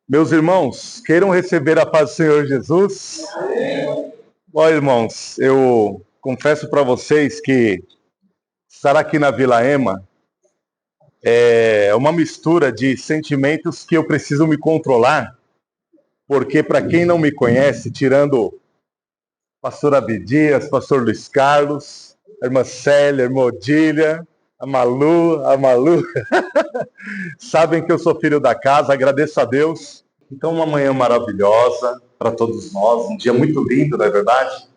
Meus irmãos, queiram receber a paz do Senhor Jesus? Bom, irmãos, eu confesso para vocês que estar aqui na Vila Ema é uma mistura de sentimentos que eu preciso me controlar, porque para quem não me conhece, tirando pastor Abdias, pastor Luiz Carlos, a irmã Célia, a irmã Odília, a Malu, sabem que eu sou filho da casa, agradeço a Deus. Então, uma manhã maravilhosa para todos nós, um dia muito lindo, não é verdade?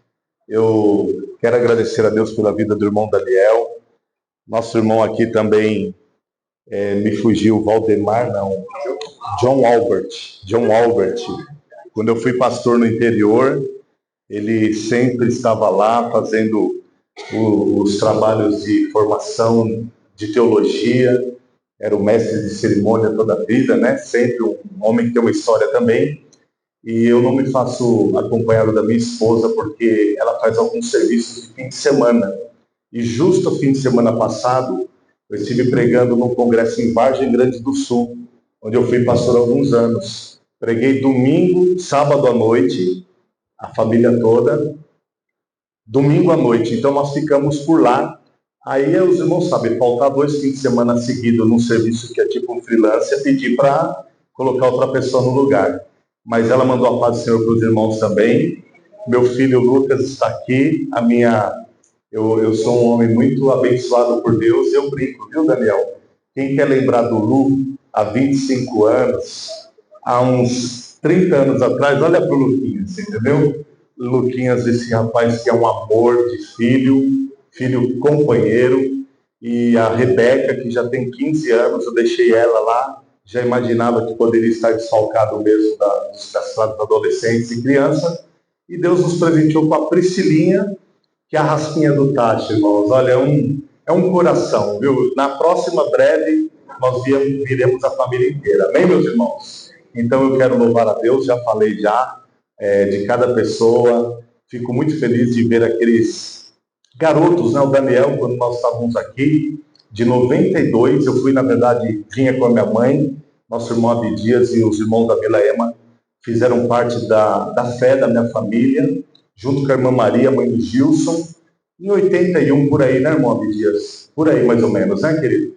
Eu quero agradecer a Deus pela vida do irmão Daniel. Nosso irmão aqui também me fugiu, Valdemar, não, John Albert. Quando eu fui pastor no interior, ele sempre estava lá fazendo os trabalhos de formação de teologia, era o mestre de cerimônia toda a vida, né? Sempre um homem que tem uma história também. E eu não me faço acompanhado da minha esposa porque ela faz alguns serviços de fim de semana. E justo o fim de semana passado, eu estive pregando num congresso em Vargem Grande do Sul, onde eu fui pastor há alguns anos. Preguei domingo, sábado à noite, a família toda, domingo à noite. Então nós ficamos por lá. Aí os irmãos sabem, faltar 2 fins de semana seguidos num serviço que é tipo um freelance, é pedir para colocar outra pessoa no lugar. Mas ela mandou a paz do Senhor para os irmãos também. Meu filho Lucas está aqui. Eu sou um homem muito abençoado por Deus. Eu brinco, viu, Daniel? Quem quer lembrar do Lu, há 25 anos, há uns 30 anos atrás, olha para o Luquinhas, entendeu? Luquinhas, esse rapaz que é um amor de filho companheiro. E a Rebeca, que já tem 15 anos, eu deixei ela lá. Já imaginava que poderia estar desfalcado mesmo das adolescentes e crianças. E Deus nos presenteou com a Priscilinha, que é a rasquinha do Tati, irmãos. Olha, é um coração, viu? Na próxima breve, nós viremos a família inteira. Amém, meus irmãos? Então eu quero louvar a Deus, já falei de cada pessoa. Fico muito feliz de ver aqueles garotos, né? O Daniel, quando nós estávamos aqui, de 92, eu fui, na verdade, vinha com a minha mãe, nosso irmão Abdias e os irmãos da Vila Ema fizeram parte da fé da minha família, junto com a irmã Maria, mãe do Gilson, em 81, por aí, né, irmão Abdias? Por aí, mais ou menos, né, querido?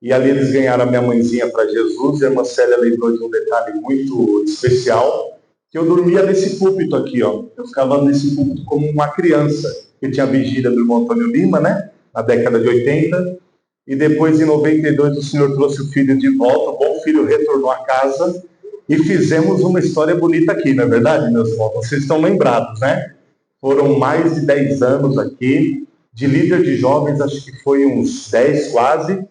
E ali eles ganharam a minha mãezinha para Jesus, e a irmã Célia lembrou de um detalhe muito especial, que eu dormia nesse púlpito aqui, ó. Eu ficava nesse púlpito como uma criança, que tinha a vigília do irmão Antônio Lima, né, na década de 80, e depois, em 92, o Senhor trouxe o filho de volta, o bom filho retornou à casa, e fizemos uma história bonita aqui, não é verdade, meus irmãos? Vocês estão lembrados, né? Foram mais de 10 anos aqui, de líder de jovens, acho que foi uns 10 quase,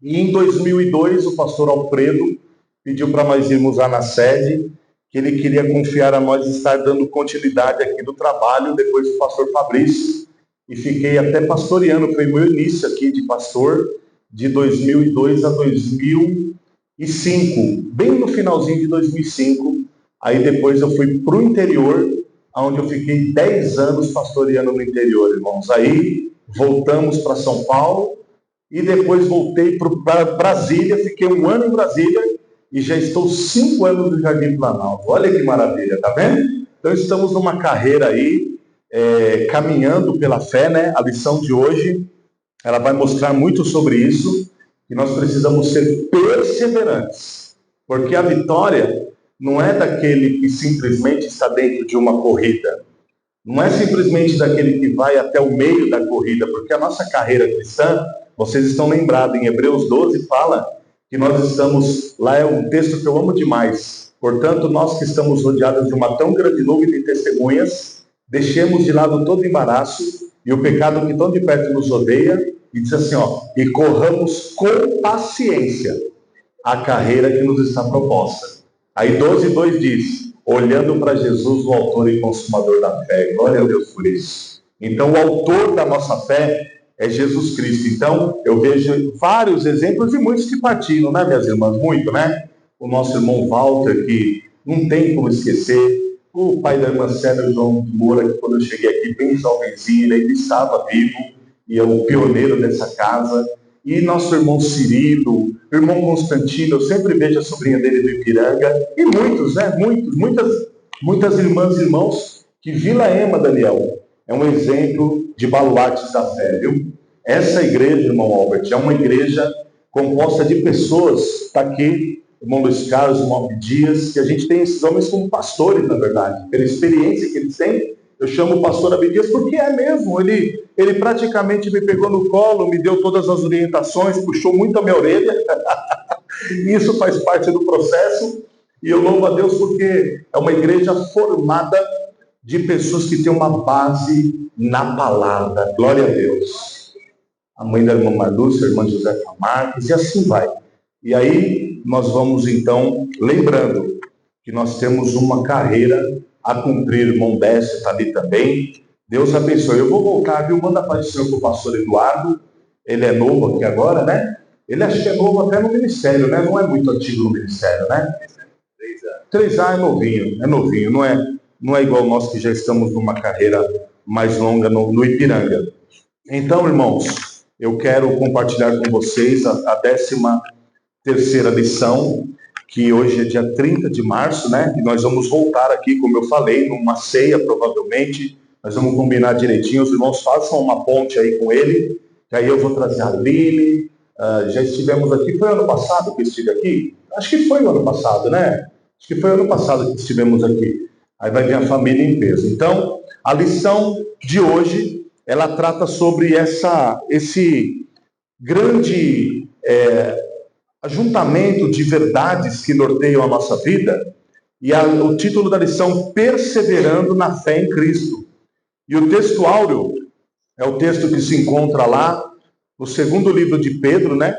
e em 2002 o pastor Alfredo pediu para nós irmos lá na sede, que ele queria confiar a nós estar dando continuidade aqui do trabalho, depois do pastor Fabrício, e fiquei até pastoreando, foi meu início aqui de pastor, de 2002 a 2005, bem no finalzinho de 2005, aí depois eu fui para o interior, onde eu fiquei 10 anos pastoreando no interior, irmãos. Aí voltamos para São Paulo, e depois voltei para Brasília, fiquei 1 ano em Brasília, e já estou 5 anos no Jardim Planalto. Olha que maravilha, tá vendo? Então estamos numa carreira aí, caminhando pela fé, né? A lição de hoje, ela vai mostrar muito sobre isso, que nós precisamos ser perseverantes, porque a vitória não é daquele que simplesmente está dentro de uma corrida, não é simplesmente daquele que vai até o meio da corrida, porque a nossa carreira cristã, vocês estão lembrados, em Hebreus 12 fala que nós estamos, lá é um texto que eu amo demais, portanto nós que estamos rodeados de uma tão grande nuvem de testemunhas, deixemos de lado todo embaraço e o pecado que tão de perto nos odeia, e diz assim, ó, e corramos com paciência a carreira que nos está proposta. Aí 12:2 diz, olhando para Jesus, o autor e consumador da fé. Glória a Deus por isso. Então o autor da nossa fé é Jesus Cristo. Então eu vejo vários exemplos e muitos que partilham, né, minhas irmãs? Muito, né? O nosso irmão Walter, que não tem como esquecer, o pai da irmã Célia, João de Moura, que quando eu cheguei aqui bem jovenzinho, ele estava vivo, e é o pioneiro dessa casa. e nosso irmão Cirilo, irmão Constantino, eu sempre vejo a sobrinha dele do Ipiranga, e muitos, né? Muitas irmãs e irmãos, que Vila Ema, Daniel, é um exemplo de baluartes da fé, viu? Essa igreja, irmão Albert, é uma igreja composta de pessoas, está aqui, irmão Luiz Carlos, irmão Abdias, que a gente tem esses homens como pastores, na verdade, pela experiência que eles têm. Eu chamo o pastor Abdias porque é mesmo, ele praticamente me pegou no colo, me deu todas as orientações, puxou muito a minha orelha, isso faz parte do processo, e eu louvo a Deus porque é uma igreja formada de pessoas que têm uma base na palavra, glória a Deus. A mãe da irmã Marlúcia, a irmã Josefa Marques, e assim vai. E aí nós vamos então, lembrando que nós temos uma carreira a cumprir, irmão Décio está ali também. Deus abençoe. Eu vou voltar, viu? Manda para o senhor para o pastor Eduardo. Ele é novo aqui agora, né? Ele acho que é novo até no ministério, né? Não é muito antigo no ministério, né? 3 anos é novinho, não é igual nós que já estamos numa carreira mais longa no Ipiranga. Então, irmãos, eu quero compartilhar com vocês a 13ª lição, que hoje é dia 30 de março, né? E nós vamos voltar aqui, como eu falei, numa ceia, provavelmente. Nós vamos combinar direitinho. Os irmãos façam uma ponte aí com ele, que aí eu vou trazer a Lili. Já estivemos aqui, foi ano passado que estive aqui? Acho que foi o ano passado, né? Acho que foi ano passado que estivemos aqui. Aí vai vir a família em peso. Então, a lição de hoje, ela trata sobre esse grande ajuntamento de verdades que norteiam a nossa vida. E o título da lição, Perseverando na Fé em Cristo. E o texto áureo é o texto que se encontra lá no segundo livro de Pedro, né?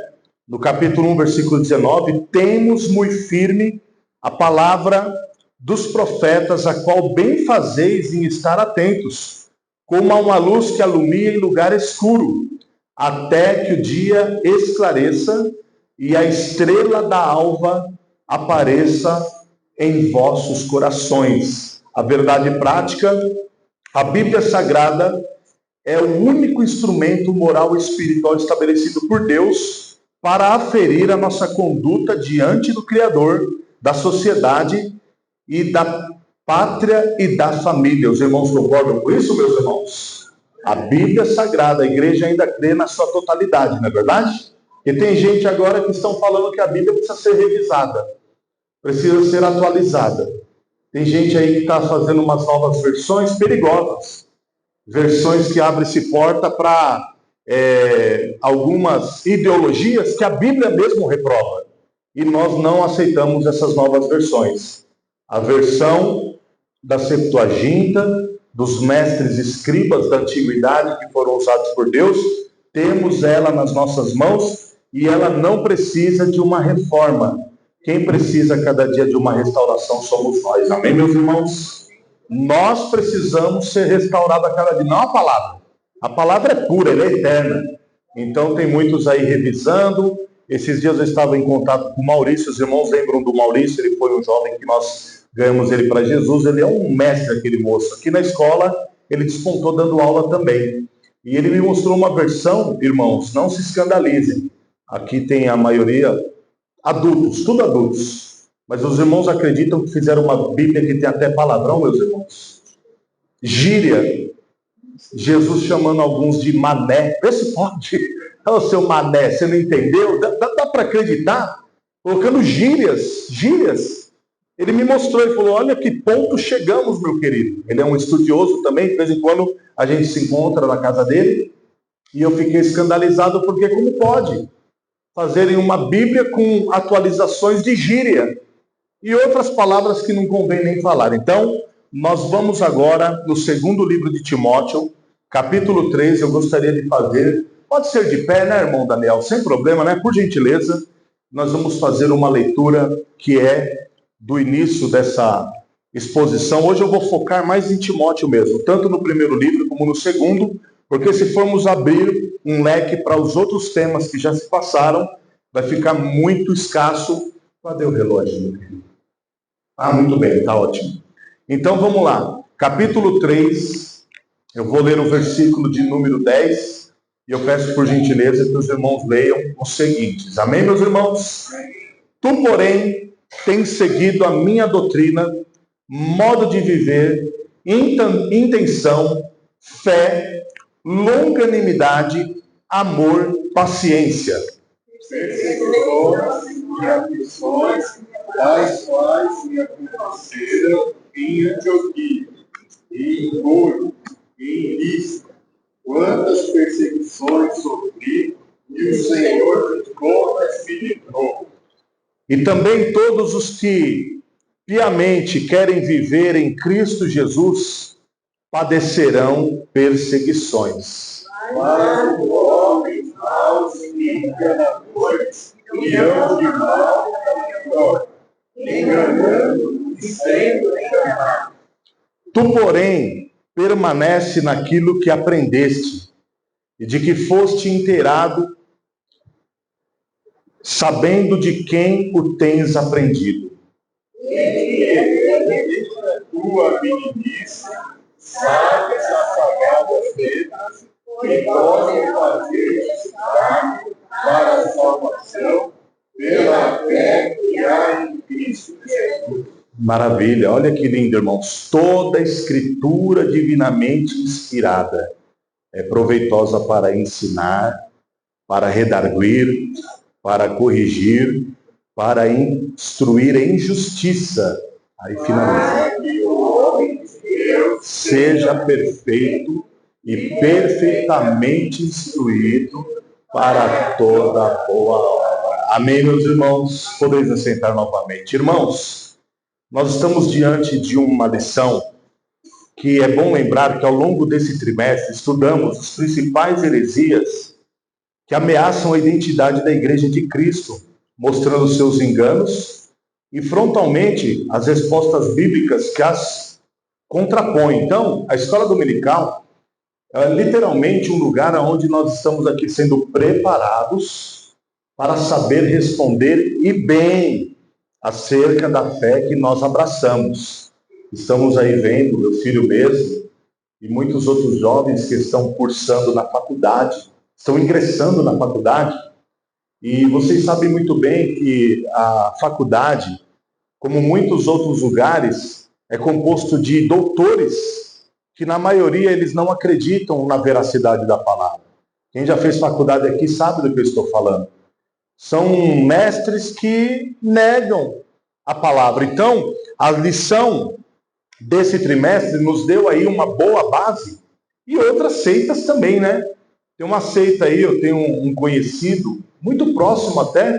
No capítulo 1, versículo 19. Temos muito firme a palavra dos profetas, a qual bem fazeis em estar atentos, como a uma luz que alumia em lugar escuro, até que o dia esclareça e a estrela da alva apareça em vossos corações. A verdade prática, a Bíblia Sagrada é o único instrumento moral e espiritual estabelecido por Deus para aferir a nossa conduta diante do Criador, da sociedade e da pátria e da família. Os irmãos concordam com isso, meus irmãos? A Bíblia Sagrada, a igreja ainda crê na sua totalidade, não é verdade? E tem gente agora que estão falando que a Bíblia precisa ser revisada, precisa ser atualizada. Tem gente aí que está fazendo umas novas versões perigosas, versões que abrem-se porta para algumas ideologias que a Bíblia mesmo reprova. E nós não aceitamos essas novas versões. A versão da Septuaginta, dos mestres escribas da antiguidade que foram usados por Deus, temos ela nas nossas mãos e ela não precisa de uma reforma. Quem precisa cada dia de uma restauração somos nós. Amém, meus irmãos? Nós precisamos ser restaurados a cada dia, não a palavra. A palavra é pura, ela é eterna. Então tem muitos aí revisando. Esses dias eu estava em contato com o Maurício, os irmãos lembram do Maurício, ele foi um jovem que nós ganhamos ele para Jesus, ele é um mestre, aquele moço. Aqui na escola, ele despontou dando aula também. E ele me mostrou uma versão, irmãos, não se escandalizem. Aqui tem a maioria adultos, tudo adultos. Mas os irmãos acreditam que fizeram uma Bíblia que tem até palavrão, meus irmãos. Gíria. Jesus chamando alguns de mané. Vê se pode. Ô, seu mané, você não entendeu? Dá para acreditar? Colocando gírias. Ele me mostrou e falou, olha que ponto chegamos, meu querido. Ele é um estudioso também, de vez em quando a gente se encontra na casa dele. E eu fiquei escandalizado porque como pode fazerem uma Bíblia com atualizações de gíria e outras palavras que não convém nem falar. Então, nós vamos agora no segundo livro de Timóteo, capítulo 3, eu gostaria de fazer, pode ser de pé, né, irmão Daniel? Sem problema, né? Por gentileza, nós vamos fazer uma leitura que é do início dessa exposição. Hoje eu vou focar mais em Timóteo mesmo, tanto no primeiro livro como no segundo, porque se formos abrir um leque para os outros temas que já se passaram, vai ficar muito escasso. Cadê o relógio, meu filho? Ah, muito bem, está ótimo. Então vamos lá, capítulo 3, eu vou ler o versículo de número 10, E eu peço por gentileza que os irmãos leiam os seguintes. Amém, meus irmãos? Tu, porém, tens seguido a minha doutrina, modo de viver, intenção, fé, longanimidade, amor, paciência. Perseguições e aflições, das quais me aconteceram em Antioquia, e em Iconio, e em Listra. Quantas perseguições sofri, e o Senhor de contas me livrou. E também todos os que piamente querem viver em Cristo Jesus padecerão perseguições. Mas os homens maus e enganadores virão de mal a pior, enganando e sendo enganados. Tu, porém, permanece naquilo que aprendeste e de que foste inteirado, sabendo de quem o tens aprendido. Tua meninice, sabes as sagradas letras, que podem fazer estar para a salvação pela fé que há em Cristo Jesus. Maravilha, olha que lindo, irmãos. Toda a escritura divinamente inspirada é proveitosa para ensinar, para redarguir, para corrigir, para instruir em justiça. Aí finaliza. Para que o homem de Deus Seja perfeito e perfeitamente instruído para toda boa obra. Amém, meus irmãos? Podeis assentar novamente. Irmãos, nós estamos diante de uma lição que é bom lembrar que ao longo desse trimestre estudamos as principais heresias que ameaçam a identidade da Igreja de Cristo, mostrando seus enganos e frontalmente as respostas bíblicas que as contrapõem. Então, a escola dominical é literalmente um lugar onde nós estamos aqui sendo preparados para saber responder e bem acerca da fé que nós abraçamos. Estamos aí vendo, meu filho mesmo, e muitos outros jovens que estão cursando na faculdade, estão ingressando na faculdade, e vocês sabem muito bem que a faculdade, como muitos outros lugares, é composto de doutores, que na maioria eles não acreditam na veracidade da palavra. Quem já fez faculdade aqui sabe do que eu estou falando. São mestres que negam a palavra. Então, a lição desse trimestre nos deu aí uma boa base, e outras seitas também, né? Tem uma seita aí, eu tenho um conhecido, muito próximo até,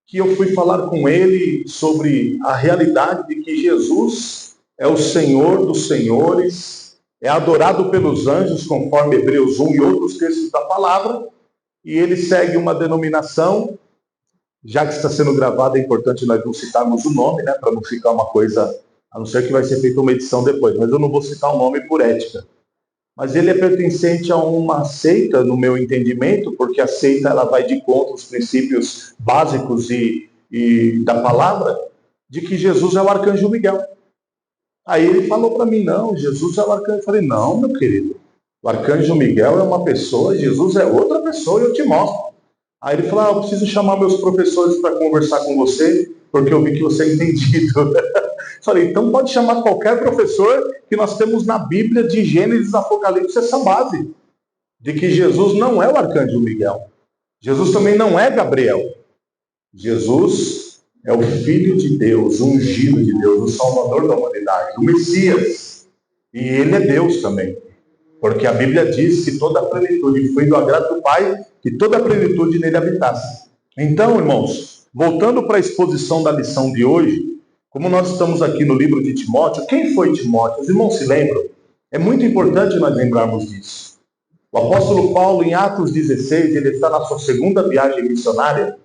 que eu fui falar com ele sobre a realidade de que Jesus é o Senhor dos senhores, é adorado pelos anjos, conforme Hebreus 1 e outros textos da palavra, e ele segue uma denominação, já que está sendo gravado, é importante nós não citarmos o nome, né, para não ficar uma coisa, a não ser que vai ser feita uma edição depois, mas eu não vou citar o nome por ética. Mas ele é pertencente a uma seita, no meu entendimento, porque a seita ela vai de contra os princípios básicos e da palavra, de que Jesus é o arcanjo Miguel. Aí ele falou para mim, não, Jesus é o arcanjo. Eu falei, não, meu querido, o arcanjo Miguel é uma pessoa, Jesus é outra pessoa, e eu te mostro. Aí ele falou, eu preciso chamar meus professores para conversar com você, porque eu vi que você é entendido. Falei, então pode chamar qualquer professor, que nós temos na Bíblia, de Gênesis, Apocalipse, essa base, de que Jesus não é o arcanjo Miguel. Jesus também não é Gabriel. Jesus é o Filho de Deus, o ungido de Deus, o Salvador da humanidade, o Messias. E ele é Deus também. Porque a Bíblia diz que toda a plenitude foi do agrado do Pai, que toda a plenitude nele habitasse. Então, irmãos, voltando para a exposição da lição de hoje, como nós estamos aqui no livro de Timóteo, quem foi Timóteo? Os irmãos se lembram? É muito importante nós lembrarmos disso. O apóstolo Paulo, em Atos 16, ele está na sua segunda viagem missionária,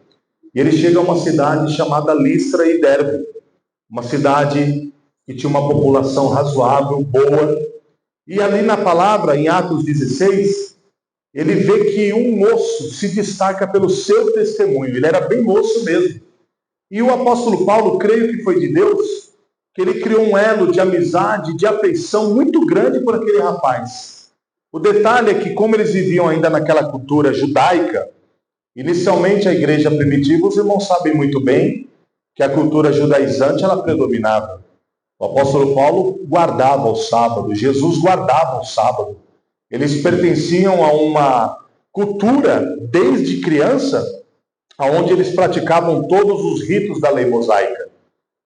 e ele chega a uma cidade chamada Listra e Derbe, uma cidade que tinha uma população razoável, boa, e ali na palavra, em Atos 16, ele vê que um moço se destaca pelo seu testemunho, ele era bem moço mesmo. E o apóstolo Paulo, creio que foi de Deus, que ele criou um elo de amizade, de afeição muito grande por aquele rapaz. O detalhe é que, como eles viviam ainda naquela cultura judaica, inicialmente a igreja primitiva, os irmãos sabem muito bem que a cultura judaizante ela predominava. O apóstolo Paulo guardava o sábado, Jesus guardava o sábado. Eles pertenciam a uma cultura, desde criança, onde eles praticavam todos os ritos da lei mosaica.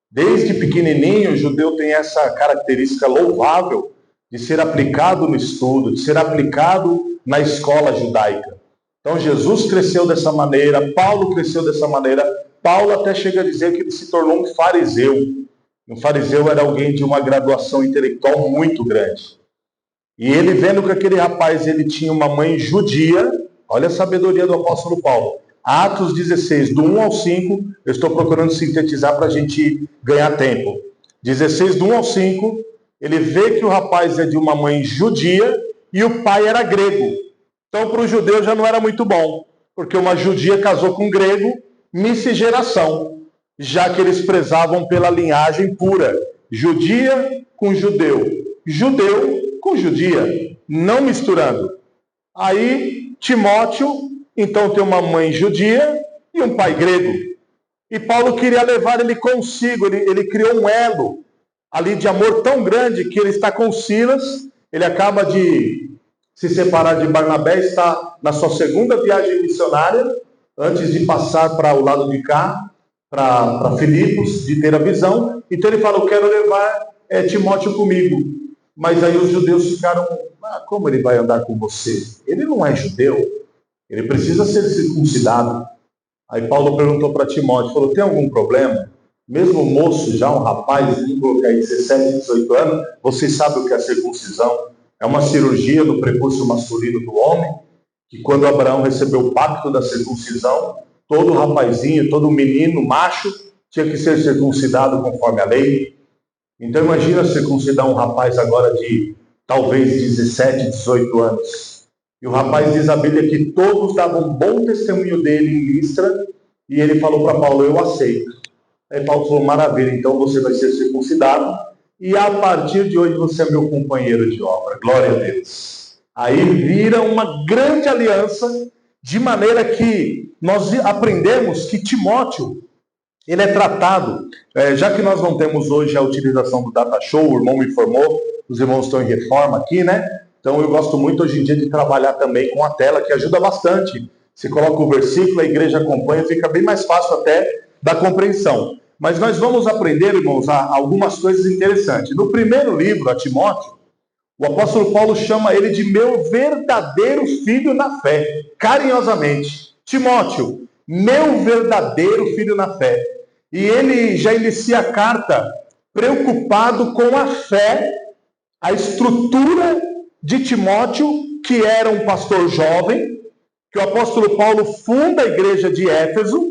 Desde pequenininho, o judeu tem essa característica louvável de ser aplicado no estudo, de ser aplicado na escola judaica. Então, Jesus cresceu dessa maneira, Paulo cresceu dessa maneira. Paulo até chega a dizer que ele se tornou um fariseu. Um fariseu era alguém de uma graduação intelectual muito grande. E ele, vendo que aquele rapaz ele tinha uma mãe judia, olha a sabedoria do apóstolo Paulo. Atos 16, do 1 ao 5, eu estou procurando sintetizar para a gente ganhar tempo. 16, do 1 ao 5, ele vê que o rapaz é de uma mãe judia e o pai era grego. Então, para o judeu já não era muito bom, porque uma judia casou com um grego, miscigenação, já que eles prezavam pela linhagem pura. Judia com judeu, judeu com judia, não misturando. Aí, Timóteo, então, tem uma mãe judia e um pai grego. E Paulo queria levar ele consigo, ele criou um elo ali de amor tão grande que ele está com Silas, ele acaba de se separar de Barnabé, está na sua segunda viagem missionária, antes de passar para o lado de cá, para Filipos, de ter a visão. Então ele fala, eu quero levar Timóteo comigo. Mas aí os judeus ficaram, como ele vai andar com você? Ele não é judeu, ele precisa ser circuncidado. Aí Paulo perguntou para Timóteo, falou, tem algum problema? Mesmo moço, já um rapaz, vamos colocar aí 17, 18 anos, vocês sabem o que é circuncisão? É uma cirurgia do prepúcio masculino do homem, que quando Abraão recebeu o pacto da circuncisão, todo rapazinho, todo menino, macho, tinha que ser circuncidado conforme a lei. Então imagina circuncidar um rapaz agora de talvez 17, 18 anos. E o rapaz diz a Bíblia que todos davam bom testemunho dele em Listra, e ele falou para Paulo, eu aceito. Aí Paulo falou, maravilha, então você vai ser circuncidado, e a partir de hoje você é meu companheiro de obra. Glória a Deus. Aí vira uma grande aliança, de maneira que nós aprendemos que Timóteo, ele é tratado, já que nós não temos hoje a utilização do data show, o irmão me informou, os irmãos estão em reforma aqui, né? Então eu gosto muito hoje em dia de trabalhar também com a tela, que ajuda bastante. Você coloca o versículo, a igreja acompanha, fica bem mais fácil até da compreensão. Mas nós vamos aprender, irmãos, algumas coisas interessantes. No primeiro livro, a Timóteo, o apóstolo Paulo chama ele de meu verdadeiro filho na fé, carinhosamente. Timóteo, meu verdadeiro filho na fé. E ele já inicia a carta preocupado com a fé, a estrutura de Timóteo, que era um pastor jovem, que o apóstolo Paulo funda a igreja de Éfeso.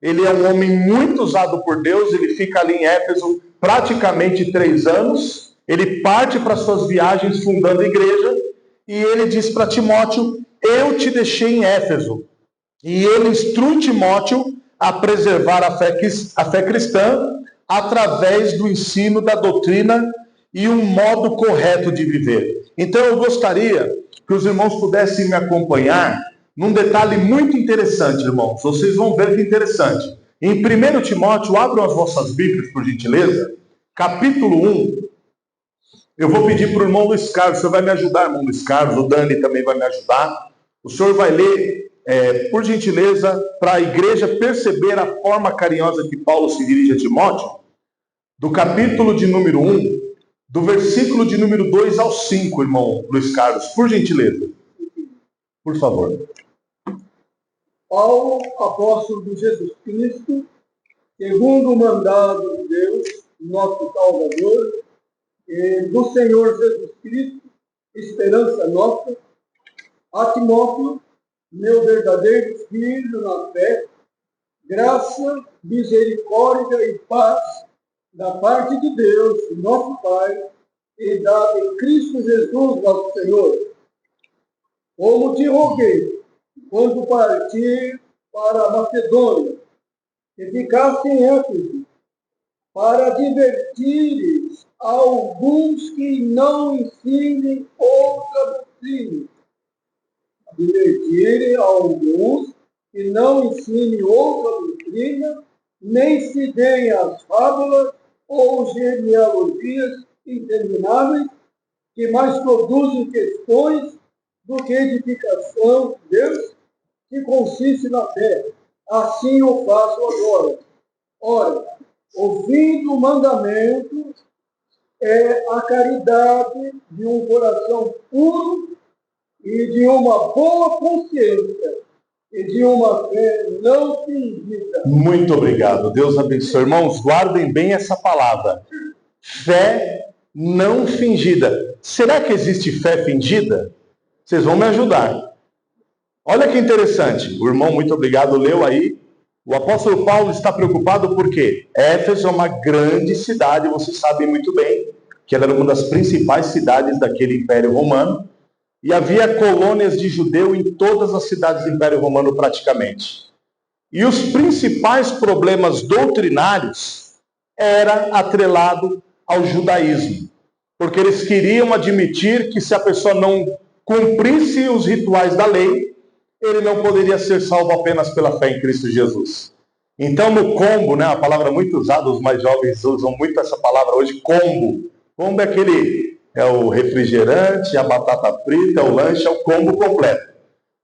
Ele é um homem muito usado por Deus, ele fica ali em Éfeso praticamente 3 anos, ele parte para suas viagens fundando a igreja, e ele diz para Timóteo, eu te deixei em Éfeso, e ele instrui Timóteo a preservar a fé cristã através do ensino da doutrina e um modo correto de viver. Então eu gostaria que os irmãos pudessem me acompanhar num detalhe muito interessante, irmãos. Vocês vão ver que interessante. Em 1 Timóteo, abram as vossas Bíblias, por gentileza. Capítulo 1. Eu vou pedir para o irmão Luiz Carlos. O senhor vai me ajudar, irmão Luiz Carlos. O Dani também vai me ajudar. O senhor vai ler, por gentileza, para a igreja perceber a forma carinhosa que Paulo se dirige a Timóteo. Do capítulo de número 1, do versículo de número 2 ao 5, irmão Luiz Carlos. Por gentileza. Por favor. Paulo, apóstolo de Jesus Cristo, segundo o mandado de Deus, nosso Salvador, e do Senhor Jesus Cristo, esperança nossa, a Timóteo, meu verdadeiro filho na fé, graça, misericórdia e paz da parte de Deus, nosso Pai, e da de Cristo Jesus, nosso Senhor. Como te roguei, quando partir para a Macedônia, e ficaste em Éfeso, para advertires alguns que não ensinem outra doutrina, advertir alguns que não ensine outra doutrina, nem se deem as fábulas ou genealogias intermináveis, que mais produzem questões do que edificação de Deus, que consiste na fé. Assim eu faço agora. Ora, o fim do mandamento é a caridade de um coração puro e de uma boa consciência e de uma fé não fingida. Muito obrigado. Deus abençoe. Irmãos, guardem bem essa palavra. Fé não fingida. Será que existe fé fingida? Vocês vão me ajudar. Olha que interessante. O irmão, muito obrigado, leu aí. O apóstolo Paulo está preocupado porque Éfeso é uma grande cidade, vocês sabem muito bem, que ela era uma das principais cidades daquele Império Romano. E havia colônias de judeu em todas as cidades do Império Romano praticamente. E os principais problemas doutrinários eram atrelados ao judaísmo. Porque eles queriam admitir que se a pessoa não cumprisse os rituais da lei, ele não poderia ser salvo apenas pela fé em Cristo Jesus. Então no combo, né, a palavra muito usada, os mais jovens usam muito essa palavra hoje, combo. Combo é o refrigerante, a batata frita, o lanche, é o combo completo.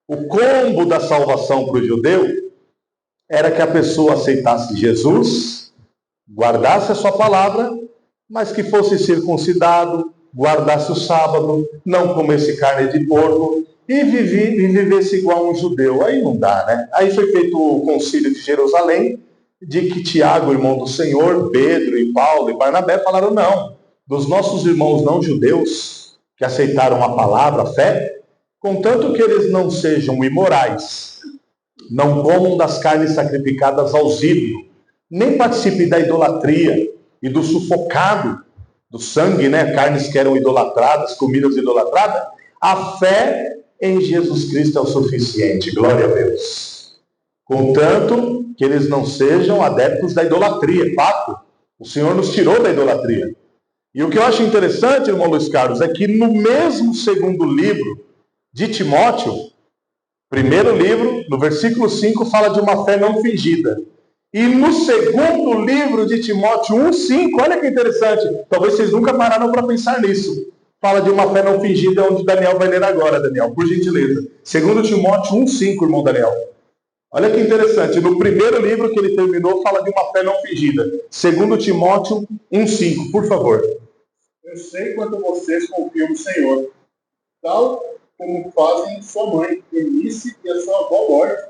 O combo da salvação para o judeu era que a pessoa aceitasse Jesus, guardasse a sua palavra, mas que fosse circuncidado, guardasse o sábado, não comesse carne de porco e vivesse igual um judeu. Aí não dá, né? Aí foi feito o concílio de Jerusalém, de que Tiago, irmão do Senhor, Pedro e Paulo e Barnabé falaram não. Dos nossos irmãos não judeus que aceitaram a palavra, a fé, contanto que eles não sejam imorais, não comam das carnes sacrificadas aos ídolos, nem participem da idolatria e do sufocado do sangue, né? Carnes que eram idolatradas, comidas idolatradas, a fé em Jesus Cristo é o suficiente, glória a Deus. Contanto que eles não sejam adeptos da idolatria, fato. O Senhor nos tirou da idolatria. E o que eu acho interessante, irmão Luiz Carlos, é que no mesmo segundo livro de Timóteo, primeiro livro, no versículo 5, fala de uma fé não fingida. E no segundo livro de Timóteo 1,5, olha que interessante, talvez vocês nunca pararam para pensar nisso. Fala de uma fé não fingida, onde Daniel vai ler agora, Daniel, por gentileza. Segundo Timóteo 1,5, irmão Daniel. Olha que interessante, no primeiro livro que ele terminou, fala de uma fé não fingida. Segundo Timóteo 1,5, por favor. Eu sei quanto vocês confiam no Senhor, tal como fazem sua mãe, Eunice, e a sua avó Lorde.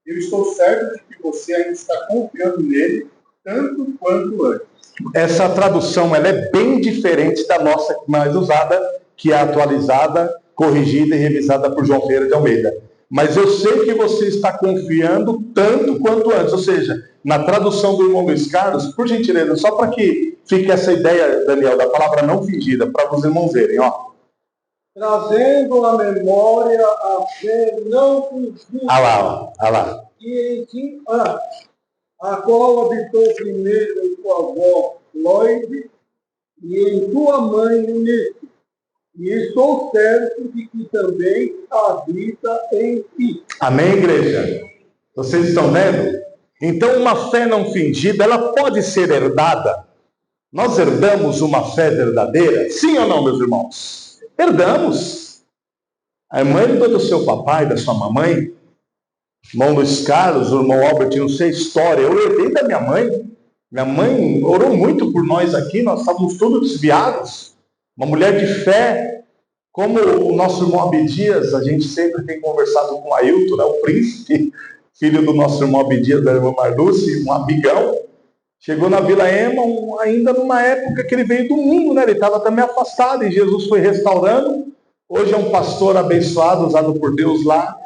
Eu estou certo de que você ainda está confiando nele, tanto quanto antes. Essa tradução ela é bem diferente da nossa mais usada, que é atualizada, corrigida e revisada por João Ferreira de Almeida. Mas eu sei que você está confiando tanto quanto antes. Ou seja, na tradução do irmão Luiz Carlos, por gentileza, só para que fique essa ideia, Daniel, da palavra não fingida, para os irmãos verem, ó. Trazendo à memória a fé não fingida. Ah lá. Que em ti, a qual habitou primeiro em tua avó Loide e em tua mãe Eunice. E estou certo de que também habita em ti. Amém, igreja? Vocês estão vendo? Então, uma fé não fingida, ela pode ser herdada. Nós herdamos uma fé verdadeira? Sim ou não, meus irmãos? Herdamos. A irmã herdou do seu papai, da sua mamãe. Irmão Luiz Carlos, o irmão Albert, não sei a história. Eu herdei da minha mãe. Minha mãe orou muito por nós aqui, nós estávamos todos desviados. Uma mulher de fé, como o nosso irmão Abdias, a gente sempre tem conversado com o Ailton, né, o príncipe, filho do nosso irmão Abdias, da irmã Marluce, um amigão. Chegou na Vila Ema ainda numa época que ele veio do mundo, né? Ele estava também afastado e Jesus foi restaurando. Hoje é um pastor abençoado, usado por Deus lá,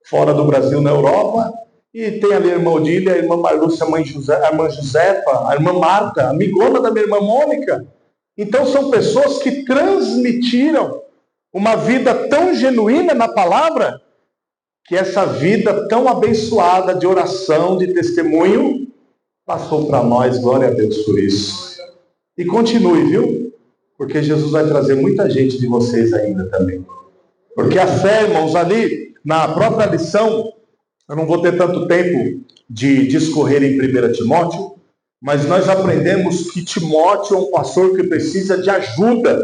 fora do Brasil, na Europa. E tem ali a irmã Odília, a irmã Marlúcia, a irmã Josefa, a irmã Marta, amigona da minha irmã Mônica. Então são pessoas que transmitiram uma vida tão genuína na palavra, que essa vida tão abençoada de oração, de testemunho, passou para nós, glória a Deus por isso. E continue, viu? Porque Jesus vai trazer muita gente de vocês ainda também. Porque a fé, irmãos, ali na própria lição, eu não vou ter tanto tempo de discorrer em 1 Timóteo, mas nós aprendemos que Timóteo é um pastor que precisa de ajuda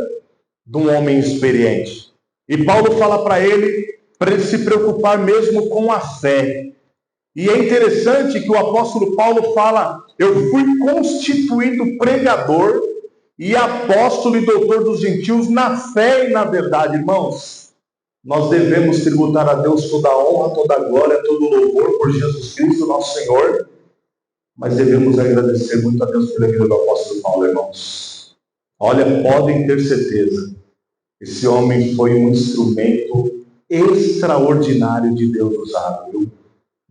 de um homem experiente. E Paulo fala para ele se preocupar mesmo com a fé. E é interessante que o apóstolo Paulo fala: eu fui constituído pregador e apóstolo e doutor dos gentios na fé e na verdade. Irmãos, nós devemos tributar a Deus toda a honra, toda a glória, todo o louvor por Jesus Cristo, nosso Senhor, mas devemos agradecer muito a Deus pela vida do apóstolo Paulo, irmãos. Olha, podem ter certeza, esse homem foi um instrumento extraordinário de Deus usado, viu?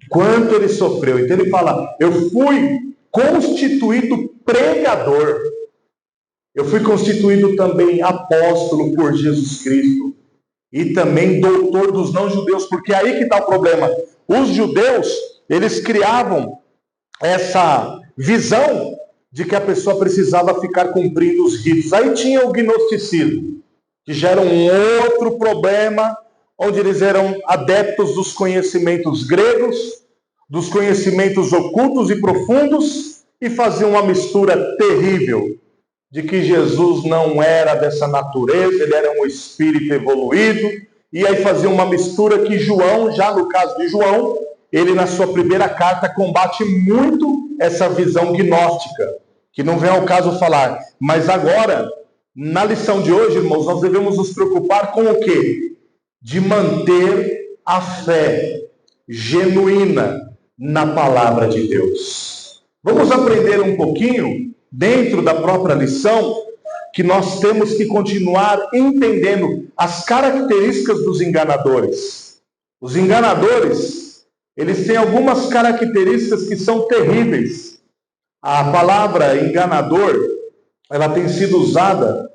Quanto ele sofreu. Então ele fala: eu fui constituído pregador, eu fui constituído também apóstolo por Jesus Cristo, e também doutor dos não-judeus, porque aí que está o problema. Os judeus, eles criavam essa visão de que a pessoa precisava ficar cumprindo os ritos. Aí tinha o gnosticismo, que já era um outro problema, onde eles eram adeptos dos conhecimentos gregos, dos conhecimentos ocultos e profundos, e faziam uma mistura terrível de que Jesus não era dessa natureza, ele era um espírito evoluído, e aí faziam uma mistura que João, já no caso de João, ele na sua primeira carta combate muito essa visão gnóstica, que não vem ao caso falar. Mas agora, na lição de hoje, irmãos, nós devemos nos preocupar com o quê? De manter a fé genuína na palavra de Deus. Vamos aprender um pouquinho, dentro da própria lição, que nós temos que continuar entendendo as características dos enganadores. Os enganadores, eles têm algumas características que são terríveis. A palavra enganador, ela tem sido usada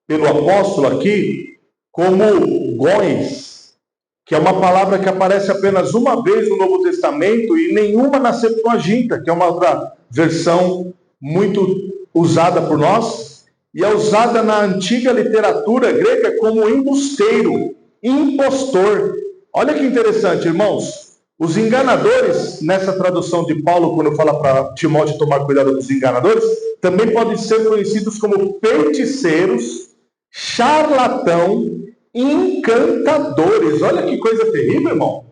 pelo apóstolo aqui como góis, que é uma palavra que aparece apenas uma vez no Novo Testamento e nenhuma na Septuaginta, que é uma outra versão muito usada por nós, e é usada na antiga literatura grega como embusteiro, impostor. Olha que interessante, irmãos. Os enganadores, nessa tradução de Paulo, quando fala para Timóteo tomar cuidado dos enganadores, também podem ser conhecidos como feiticeiros, charlatão, encantadores. Olha que coisa terrível, irmão.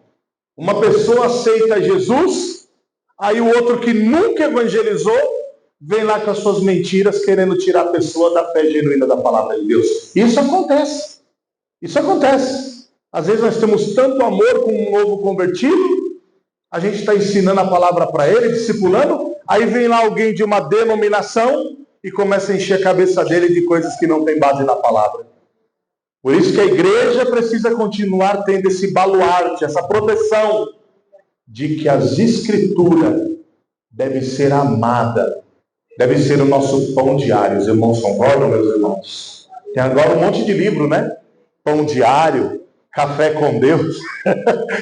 Uma pessoa aceita Jesus, aí o outro que nunca evangelizou vem lá com as suas mentiras, querendo tirar a pessoa da fé genuína da palavra de Deus. Isso acontece. Isso acontece. Às vezes nós temos tanto amor com um novo convertido, a gente está ensinando a palavra para ele, discipulando, aí vem lá alguém de uma denominação e começa a encher a cabeça dele de coisas que não tem base na palavra. Por isso que a igreja precisa continuar tendo esse baluarte, essa proteção de que as escrituras devem ser amadas, deve ser o nosso pão diário. Os irmãos concordam, meus irmãos? Tem agora um monte de livro, né? Pão diário, café com Deus.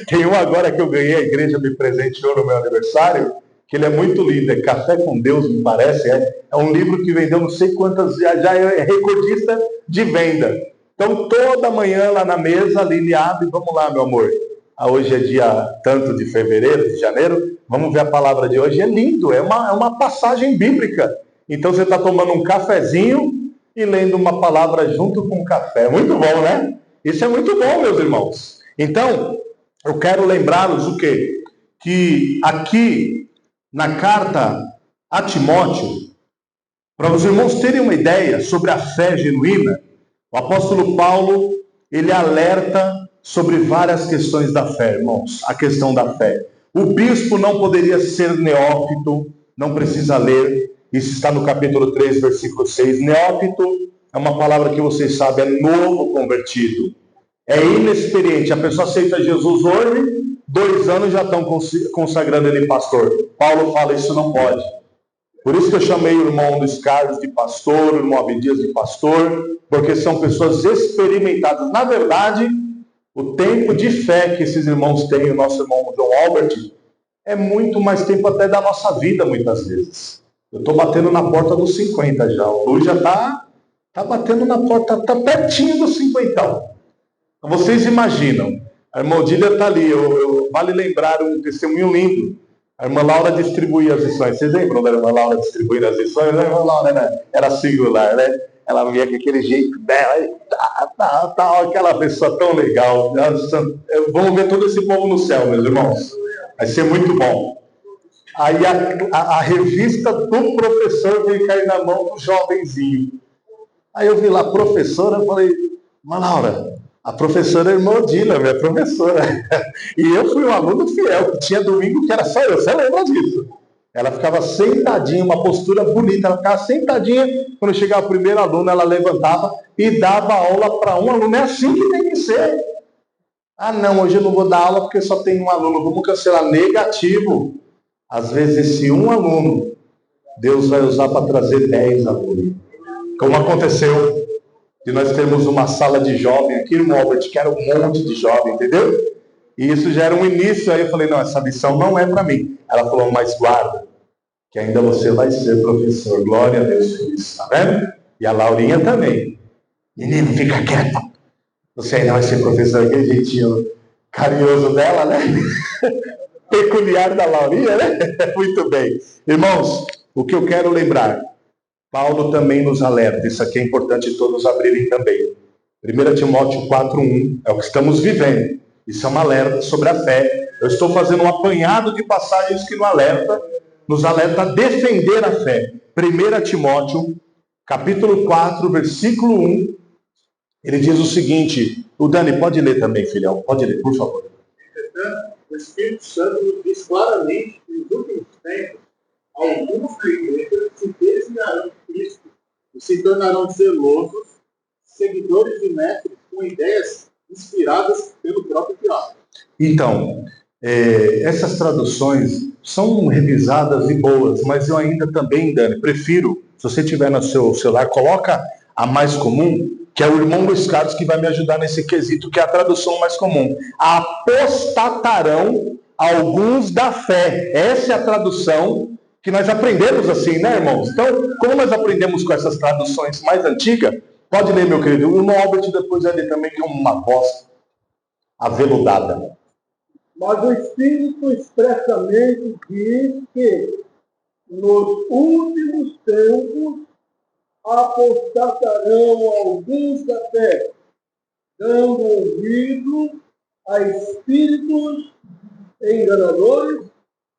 Tem um agora que eu ganhei, a igreja me presenteou no meu aniversário, que ele é muito lindo, é Café com Deus, me parece. É um livro que vendeu não sei quantas, já é recordista de venda. Então, toda manhã lá na mesa, alineado, e vamos lá, meu amor. Hoje é dia tanto de fevereiro, de janeiro, vamos ver a palavra de hoje. É lindo, é uma passagem bíblica. Então, você está tomando um cafezinho e lendo uma palavra junto com o café. Muito bom, né? Isso é muito bom, meus irmãos. Então, eu quero lembrá-los o quê? Que aqui, na carta a Timóteo, para os irmãos terem uma ideia sobre a fé genuína, o apóstolo Paulo, ele alerta sobre várias questões da fé, irmãos. A questão da fé. O bispo não poderia ser neófito, não precisa ler. Isso está no capítulo 3, versículo 6. Neófito é uma palavra que vocês sabem, é novo convertido. É inexperiente. A pessoa aceita Jesus hoje, 2 anos já estão consagrando ele pastor. Paulo fala, isso não pode. Por isso que eu chamei o irmão Luiz Carlos de pastor, o irmão Abdias de pastor, porque são pessoas experimentadas. Na verdade, o tempo de fé que esses irmãos têm, o nosso irmão John Albert, é muito mais tempo até da nossa vida, muitas vezes. Eu estou batendo na porta dos 50 já. O Luiz já está batendo na porta, está pertinho dos 50. Vocês imaginam, a irmã Odília está ali, vale lembrar um testemunho lindo. A irmã Laura distribuía as lições. Vocês lembram da irmã Laura distribuindo as lições? A irmã Laura era singular, né? Ela vinha com aquele jeito dela, e aquela pessoa tão legal. Vamos ver todo esse povo no céu, meus irmãos. Vai ser muito bom. Aí a revista do professor veio cair na mão do jovenzinho. Aí eu vi lá, professora, eu falei, irmã Laura, a professora é a irmã Odília, minha professora. E eu fui um aluno fiel, que tinha domingo que era só eu, você lembra disso? Ela ficava sentadinha, uma postura bonita, ela ficava sentadinha, quando chegava o primeiro aluno, ela levantava e dava aula para um aluno. É assim que tem que ser. Ah, não, hoje eu não vou dar aula porque só tem um aluno, vamos cancelar. Negativo. Às vezes esse um aluno, Deus vai usar para trazer 10 alunos. Como aconteceu, de nós termos uma sala de jovem aqui, irmão Albert, que era um monte de jovem, entendeu? E isso já era um início, aí eu falei, não, essa lição não é para mim. Ela falou, mas guarda, que ainda você vai ser professor. Glória a Deus por isso, tá vendo? E a Laurinha também. Menino, fica quieta. Você ainda vai ser professor, aquele jeitinho carinhoso dela, né? Peculiar da Laurinha, né? Muito bem. Irmãos, o que eu quero lembrar, Paulo também nos alerta, isso aqui é importante todos abrirem também. 1 Timóteo 4:1, é o que estamos vivendo. Isso é um alerta sobre a fé. Eu estou fazendo um apanhado de passagens que nos alerta a defender a fé. 1 Timóteo, capítulo 4, versículo 1, ele diz o seguinte, o Dani, pode ler também, filhão, pode ler, por favor. Entretanto, o Espírito Santo nos diz claramente que nos últimos tempos, alguns da igreja se desviarão de Cristo e se tornarão zelosos, seguidores de mestres com ideias inspiradas pelo próprio diabo. Então, essas traduções são revisadas e boas, mas eu ainda também, Dani, prefiro, se você tiver no seu celular, coloca a mais comum, que é o irmão Luiz Carlos que vai me ajudar nesse quesito, que é a tradução mais comum. Apostatarão alguns da fé. Essa é a tradução que nós aprendemos assim, né, irmãos? Então, como nós aprendemos com essas traduções mais antigas, pode ler, meu querido. O irmão Albert depois vai ler também, que é uma voz aveludada. Mas o Espírito expressamente diz que nos últimos tempos apostatarão alguns da fé, dando ouvido a espíritos enganadores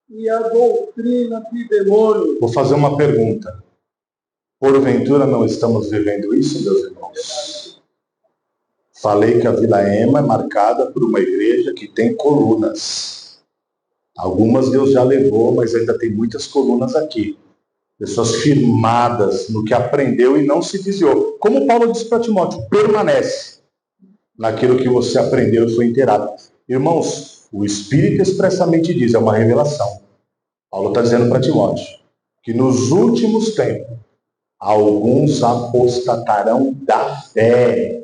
e a doutrina de demônios. Vou fazer uma pergunta. Porventura não estamos vivendo isso, meus irmãos? Falei que a Vila Ema é marcada por uma igreja que tem colunas. Algumas Deus já levou, mas ainda tem muitas colunas aqui. Pessoas firmadas no que aprendeu e não se desviou. Como Paulo disse para Timóteo, permanece naquilo que você aprendeu e foi inteirado. Irmãos, o Espírito expressamente diz, é uma revelação. Paulo está dizendo para Timóteo que nos últimos tempos, alguns apostatarão da fé,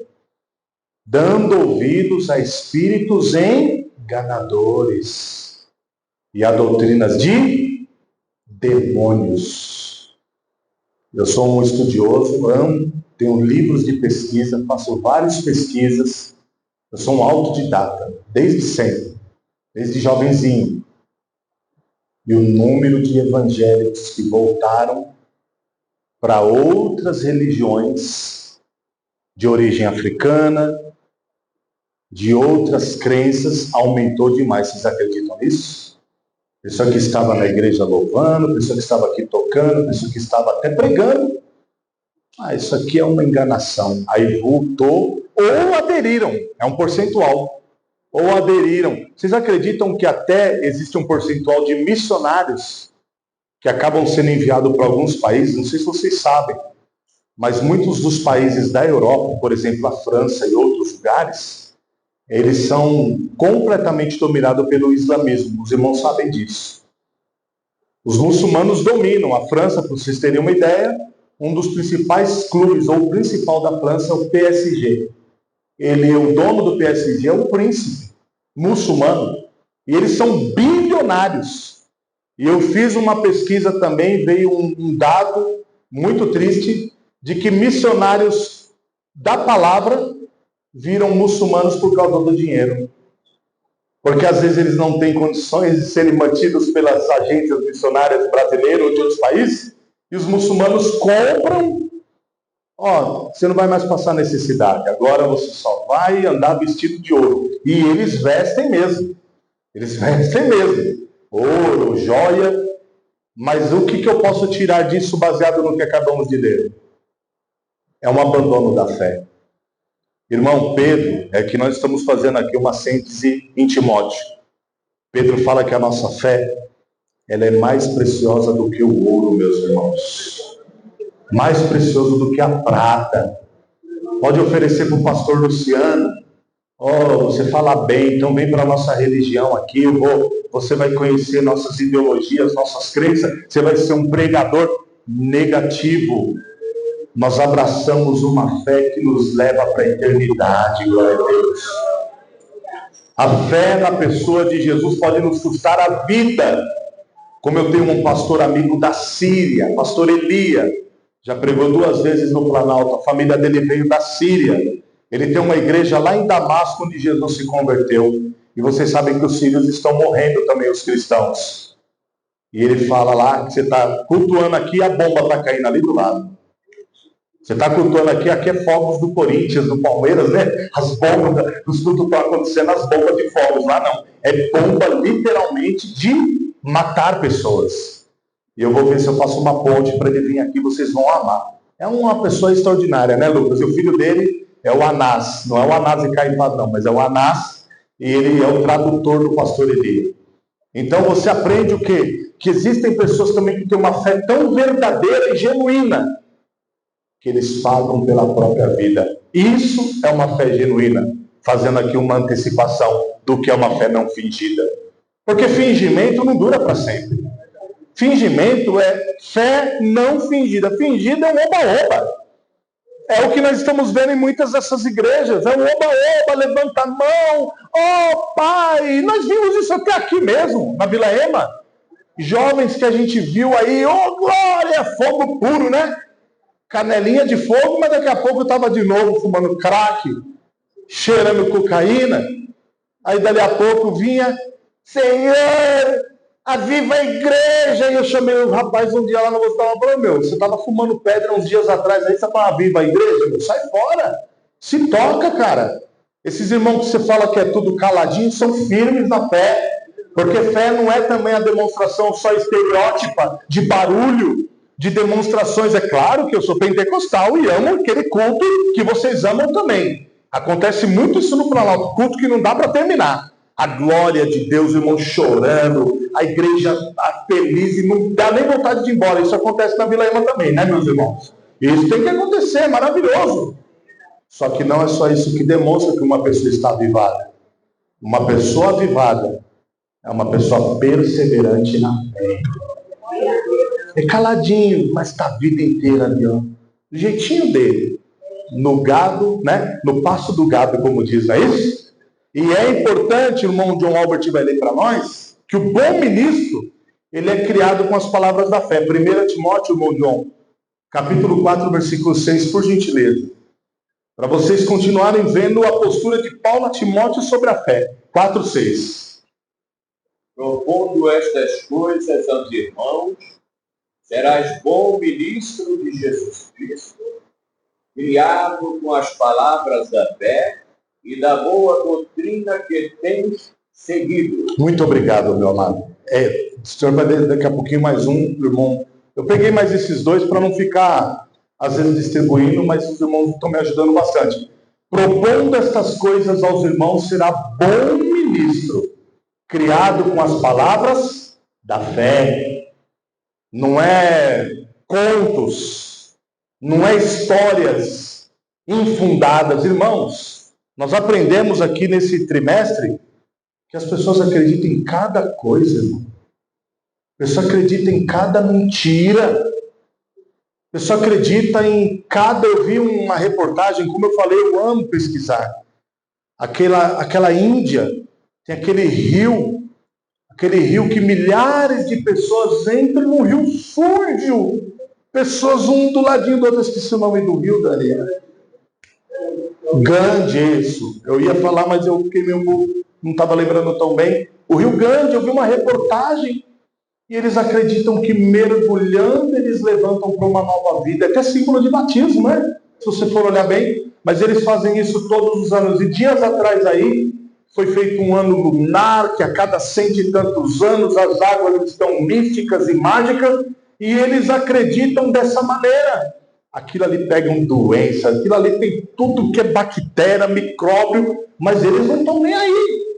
dando ouvidos a espíritos enganadores e a doutrinas de demônios. Eu sou um estudioso, tenho livros de pesquisa, faço várias pesquisas. Eu sou um autodidata, desde sempre, desde jovenzinho. E o número de evangélicos que voltaram para outras religiões de origem africana, de outras crenças, aumentou demais. Vocês acreditam nisso? Pessoa que estava na igreja louvando, pessoa que estava aqui tocando, pessoa que estava até pregando. Isso aqui é uma enganação. Aí voltou, ou aderiram, é um percentual. Ou aderiram. Vocês acreditam que até existe um percentual de missionários que acabam sendo enviados para alguns países? Não sei se vocês sabem, mas muitos dos países da Europa, por exemplo, a França e outros lugares, eles são completamente dominados pelo islamismo. Os irmãos sabem disso. Os muçulmanos dominam. A França, para vocês terem uma ideia, um dos principais clubes, ou o principal da França, é o PSG. O dono do PSG é um príncipe muçulmano. E eles são bilionários. E eu fiz uma pesquisa também, veio um dado muito triste, de que missionários da palavra viram muçulmanos por causa do dinheiro. Porque às vezes eles não têm condições de serem mantidos pelas agências missionárias brasileiras ou de outros países, e os muçulmanos compram. Ó, você não vai mais passar necessidade, agora você só vai andar vestido de ouro. E eles vestem mesmo. Eles vestem mesmo. Ouro, joia. Mas o que eu posso tirar disso baseado no que acabamos de ler? É um abandono da fé. Irmão, Pedro, é que nós estamos fazendo aqui uma síntese em Timóteo. Pedro fala que a nossa fé, ela é mais preciosa do que o ouro, meus irmãos. Mais precioso do que a prata. Pode oferecer para o pastor Luciano. Oh, você fala bem, então vem para a nossa religião aqui. Você vai conhecer nossas ideologias, nossas crenças. Você vai ser um pregador negativo. Nós abraçamos uma fé que nos leva para a eternidade, glória a Deus. A fé na pessoa de Jesus pode nos custar a vida. Como eu tenho um pastor amigo da Síria, pastor Elia, já pregou 2 vezes no Planalto, a família dele veio da Síria. Ele tem uma igreja lá em Damasco, onde Jesus se converteu. E vocês sabem que os sírios estão morrendo também, os cristãos. E ele fala lá que você está cultuando aqui, a bomba está caindo ali do lado. Você está cultuando aqui é fogos do Corinthians, do Palmeiras, né? As bombas, os cultos estão acontecendo, as bombas de fogos. Lá não. É bomba literalmente de matar pessoas. E eu vou ver se eu faço uma ponte para ele vir aqui, vocês vão amar. É uma pessoa extraordinária, né, Lucas? E o filho dele é o Anás. Não é o Anás e Caifás, não, mas é o Anás. E ele é o tradutor do pastor Eli. Então você aprende o quê? Que existem pessoas também que têm uma fé tão verdadeira e genuína que eles pagam pela própria vida. Isso é uma fé genuína, fazendo aqui uma antecipação do que é uma fé não fingida. Porque fingimento não dura para sempre. Fingimento é fé não fingida. Fingida é um oba-oba. É o que nós estamos vendo em muitas dessas igrejas. É um oba-oba, levanta a mão. Oh, pai! Nós vimos isso até aqui mesmo, na Vila Ema. Jovens que a gente viu aí, oh, glória! Fogo puro, né? Canelinha de fogo, mas daqui a pouco eu estava de novo fumando crack, cheirando cocaína. Aí dali a pouco vinha, Senhor, aviva a igreja. E eu chamei o rapaz um dia lá no hospital e falei, meu, você estava fumando pedra uns dias atrás, aí você fala, aviva a igreja? Meu, sai fora, se toca, cara. Esses irmãos que você fala que é tudo caladinho, são firmes na fé. Porque fé não é também a demonstração só estereótipa de barulho, de demonstrações. É claro que eu sou pentecostal e amo aquele culto que vocês amam também. Acontece muito isso no Planalto, culto que não dá para terminar. A glória de Deus, irmão, chorando, a igreja feliz e não dá nem vontade de ir embora. Isso acontece na Vila Ema também, né, meus irmãos? Isso tem que acontecer, é maravilhoso. Só que não é só isso que demonstra que uma pessoa está avivada. Uma pessoa avivada é uma pessoa perseverante na fé. É caladinho, mas está a vida inteira ali, ó. Do jeitinho dele. No gado, né? No passo do gado, como diz, não é isso? E é importante, o irmão John Albert vai ler para nós, que o bom ministro, ele é criado com as palavras da fé. 1 Timóteo, irmão John, capítulo 4, versículo 6, por gentileza. Para vocês continuarem vendo a postura de Paulo a Timóteo sobre a fé. 4, 6. Propondo estas coisas aos irmãos, serás bom ministro de Jesus Cristo, criado com as palavras da fé e da boa doutrina que tens seguido. Muito obrigado, meu amado. O senhor vai ler daqui a pouquinho mais um, irmão. Eu peguei mais esses dois para não ficar, às vezes, distribuindo, mas os irmãos estão me ajudando bastante. Propondo estas coisas aos irmãos, será bom ministro, criado com as palavras da fé. Não é contos, não é histórias infundadas. Irmãos, nós aprendemos aqui nesse trimestre que as pessoas acreditam em cada coisa, irmão. A pessoa acredita em cada mentira. A pessoa acredita em cada... Eu vi uma reportagem, como eu falei, eu amo pesquisar. Aquela Índia, tem aquele rio que milhares de pessoas entram no rio sujo. Pessoas um do ladinho do outro. Esqueci o nome do rio, Daniel. Grande, isso. Eu ia falar, mas eu fiquei meio... não estava lembrando tão bem. O Rio Grande, eu vi uma reportagem e eles acreditam que mergulhando eles levantam para uma nova vida. É até símbolo de batismo, né? Se você for olhar bem. Mas eles fazem isso todos os anos. E dias atrás aí, foi feito um ano lunar, que a cada 100 e tantos anos as águas estão místicas e mágicas, e eles acreditam dessa maneira. Aquilo ali pegam doença, aquilo ali tem tudo que é bactéria, micróbio, mas eles não estão nem aí.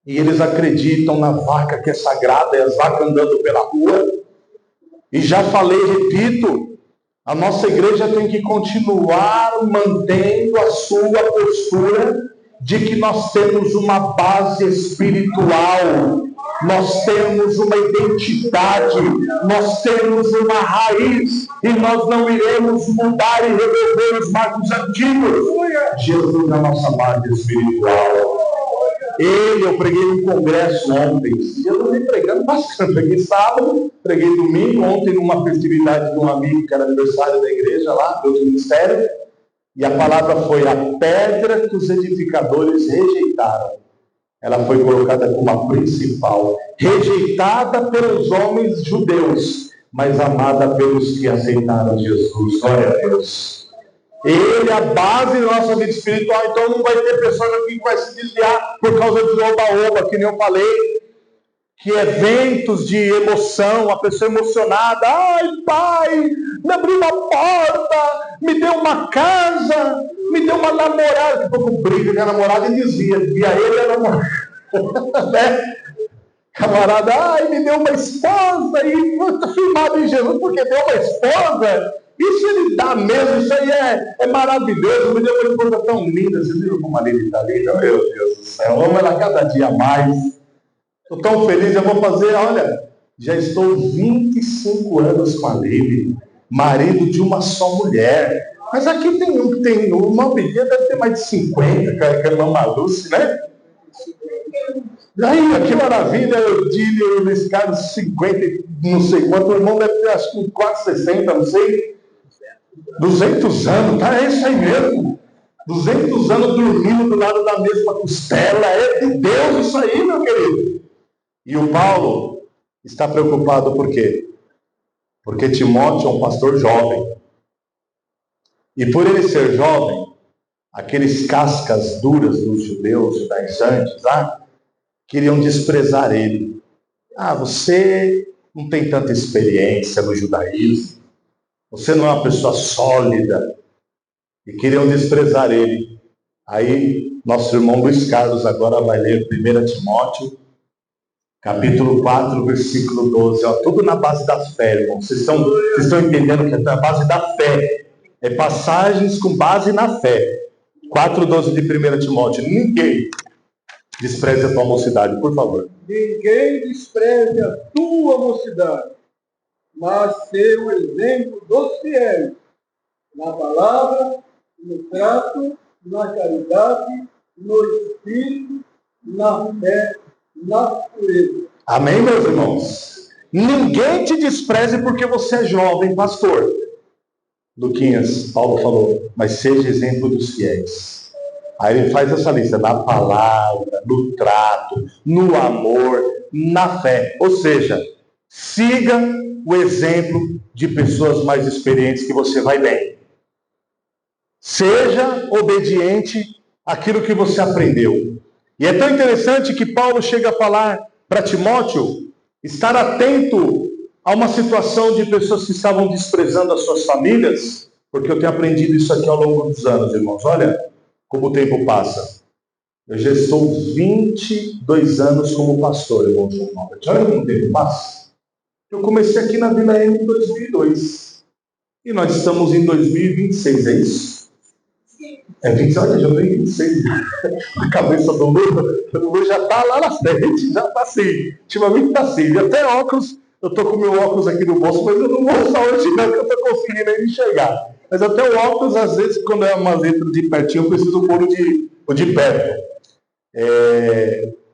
E eles acreditam na vaca que é sagrada, e as vacas andando pela rua. E já falei, repito, a nossa igreja tem que continuar mantendo a sua postura de que nós temos uma base espiritual, nós temos uma identidade, nós temos uma raiz, e nós não iremos mudar e revolver os marcos antigos. Jesus é a nossa base espiritual. Eu preguei num congresso ontem, eu vim pregando bastante, preguei sábado, preguei domingo, ontem numa festividade de um amigo que era aniversário da igreja lá, do outro ministério, e a palavra foi a pedra que os edificadores rejeitaram. Ela foi colocada como a principal, rejeitada pelos homens judeus, mas amada pelos que aceitaram Jesus. Glória a Deus. Ele é a base da nossa vida espiritual, então não vai ter pessoas aqui que vai se desviar por causa de oba-oba, que nem eu falei, que eventos de emoção, a pessoa emocionada, ai pai, me abriu uma porta, me deu uma casa, me deu uma namorada, que pouco briga com a namorada e desvia ele a namorada, né? Camarada, ai, me deu uma esposa, e está filmado em Jesus porque deu uma esposa. Isso ele dá mesmo, isso aí é maravilhoso. Me deu uma esposa tão linda. Vocês viram como a Lili está linda? Meu Deus do céu, amo ela cada dia mais. Estou tão feliz, eu vou fazer, olha, já estou 25 anos com a Lili, marido de uma só mulher. Mas aqui tem um que tem uma menina, deve ter mais de 50, que é a irmã Maluce, né? Aí, que maravilha, eu digo, o Luiz Carlos, 50, não sei quanto, o irmão deve ter, acho que quase 60, não sei. 200 anos, tá? É isso aí mesmo. 200 anos dormindo do lado da mesma costela. É de Deus isso aí, meu querido. E o Paulo está preocupado por quê? Porque Timóteo é um pastor jovem. E por ele ser jovem, aqueles cascas duras dos judeus, judaizantes, queriam desprezar ele. Você não tem tanta experiência no judaísmo. Você não é uma pessoa sólida. E queriam desprezar ele. Aí, nosso irmão Luiz Carlos agora vai ler 1 Timóteo, capítulo 4, versículo 12. Ó, tudo na base da fé, irmão. Vocês estão entendendo que é na base da fé. É passagens com base na fé. 4:12 de 1 Timóteo. Ninguém despreze a tua mocidade, por favor. Ninguém despreze a tua mocidade, mas ser o exemplo dos fiéis, na palavra, no trato, na caridade, no espírito, na fé, na pureza. Amém, meus irmãos? Ninguém te despreze porque você é jovem, pastor. Luquinhas, Paulo falou, mas seja exemplo dos fiéis. Aí ele faz essa lista, na palavra, no trato, no amor, na fé. Ou seja, siga o exemplo de pessoas mais experientes que você vai bem. Seja obediente àquilo que você aprendeu. E é tão interessante que Paulo chega a falar para Timóteo estar atento a uma situação de pessoas que estavam desprezando as suas famílias, porque eu tenho aprendido isso aqui ao longo dos anos, irmãos. Olha como o tempo passa. Eu já estou 22 anos como pastor, irmão João Robert. Olha como o tempo passa. Eu comecei aqui na Vila M em 2002. E nós estamos em 2026, é isso? É 20, olha, já estou em 26. A cabeça do Lula já está lá na frente, já está assim. Ultimamente está assim. E até óculos, eu estou com meu óculos aqui no bolso, mas eu não vou usar hoje não, que eu estou conseguindo nem enxergar. Mas até o óculos, às vezes, quando é uma letra de pertinho, eu preciso pôr o de perto.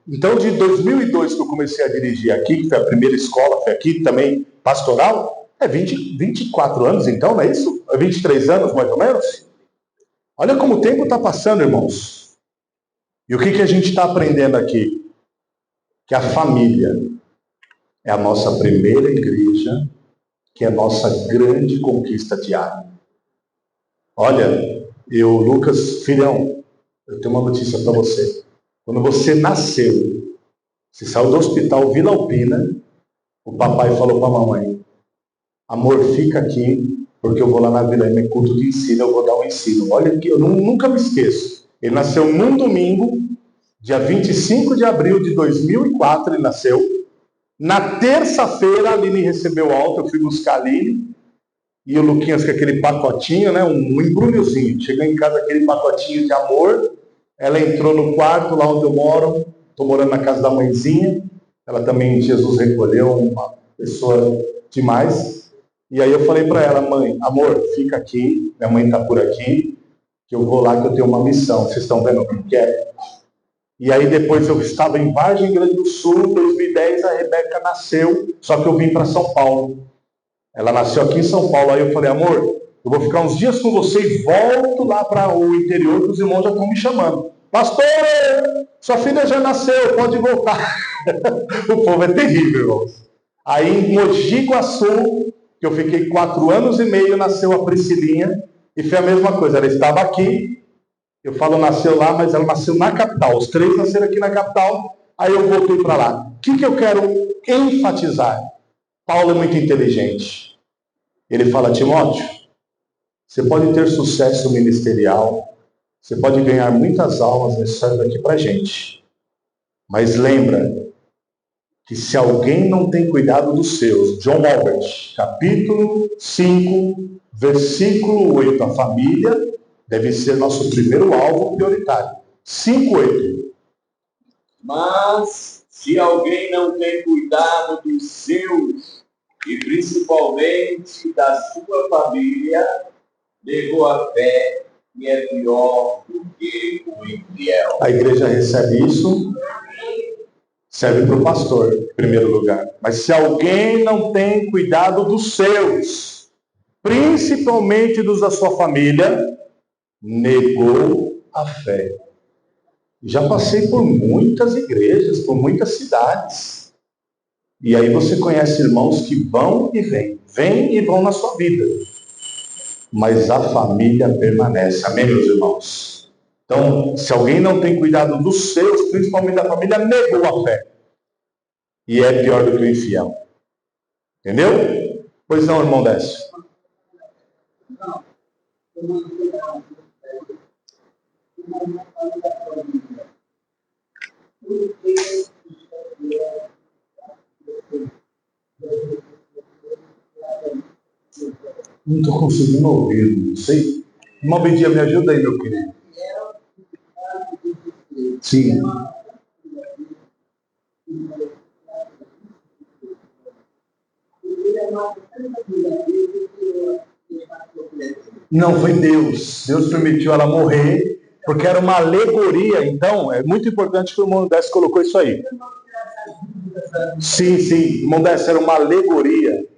Então, de 2002 que eu comecei a dirigir aqui, que foi a primeira escola, foi aqui também, pastoral, 24 anos então, não é isso? 23 anos, mais ou menos? Olha como o tempo está passando, irmãos. E o que a gente está aprendendo aqui? Que a família é a nossa primeira igreja, que é a nossa grande conquista diária. Olha, Lucas, filhão, eu tenho uma notícia para você. Quando você nasceu, você saiu do hospital Vila Alpina, o papai falou para a mamãe: amor, fica aqui, porque eu vou lá na Vila Ema, culto de ensino, eu vou dar um ensino. Olha aqui, eu nunca me esqueço. Ele nasceu num domingo, dia 25 de abril de 2004, ele nasceu. Na terça-feira, a Aline recebeu alta, eu fui buscar a Aline, e o Luquinhas com aquele pacotinho, né, um embrulhozinho. Chegou em casa aquele pacotinho de amor, ela entrou no quarto, lá onde eu moro, estou morando na casa da mãezinha, ela também, Jesus recolheu, uma pessoa demais. E aí eu falei para ela: mãe, amor, fica aqui, minha mãe está por aqui, que eu vou lá que eu tenho uma missão. Vocês estão vendo o que é? E aí depois eu estava em Vargem Grande do Sul, em 2010, a Rebeca nasceu, só que eu vim para São Paulo. Ela nasceu aqui em São Paulo, aí eu falei: amor, eu vou ficar uns dias com você e volto lá para o interior, que os irmãos já estão me chamando. Pastor, sua filha já nasceu, pode voltar. O povo é terrível, irmãos. Aí em Mogi Guaçu, que eu fiquei 4 anos e meio, nasceu a Priscilinha, e foi a mesma coisa, ela estava aqui, eu falo nasceu lá, mas ela nasceu na capital, os 3 nasceram aqui na capital, aí eu voltei para lá. O que eu quero enfatizar? Paulo é muito inteligente. Ele fala: Timóteo, você pode ter sucesso ministerial, você pode ganhar muitas almas nesse serve aqui para a gente, mas lembra que se alguém não tem cuidado dos seus, John Albert, capítulo 5, versículo 8, a família deve ser nosso primeiro alvo prioritário. 5:8. Mas se alguém não tem cuidado dos seus, e principalmente da sua família, negou a fé e é pior do que o infiel. A igreja recebe isso, serve para o pastor, em primeiro lugar. Mas se alguém não tem cuidado dos seus, principalmente dos da sua família, negou a fé. Já passei por muitas igrejas, por muitas cidades. E aí você conhece irmãos que vão e vêm e vão na sua vida. Mas a família permanece. Amém, meus irmãos? Então, se alguém não tem cuidado dos seus, principalmente da família, negou a fé. E é pior do que o infiel. Entendeu? Pois não, irmão Décio? Não estou conseguindo ouvir, não sei. Irmão Bedia, me ajuda aí, meu querido. Sim. Não, foi Deus. Deus permitiu ela morrer, porque era uma alegoria. Então, é muito importante que o irmão Décio colocou isso aí. Sim, irmão Décio, era uma alegoria.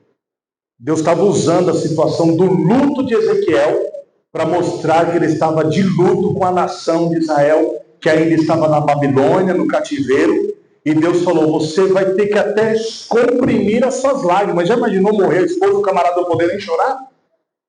Deus estava usando a situação do luto de Ezequiel para mostrar que ele estava de luto com a nação de Israel, que ainda estava na Babilônia, no cativeiro. E Deus falou: você vai ter que até comprimir as suas lágrimas. Já imaginou morrer a esposa do camarada não poder nem chorar?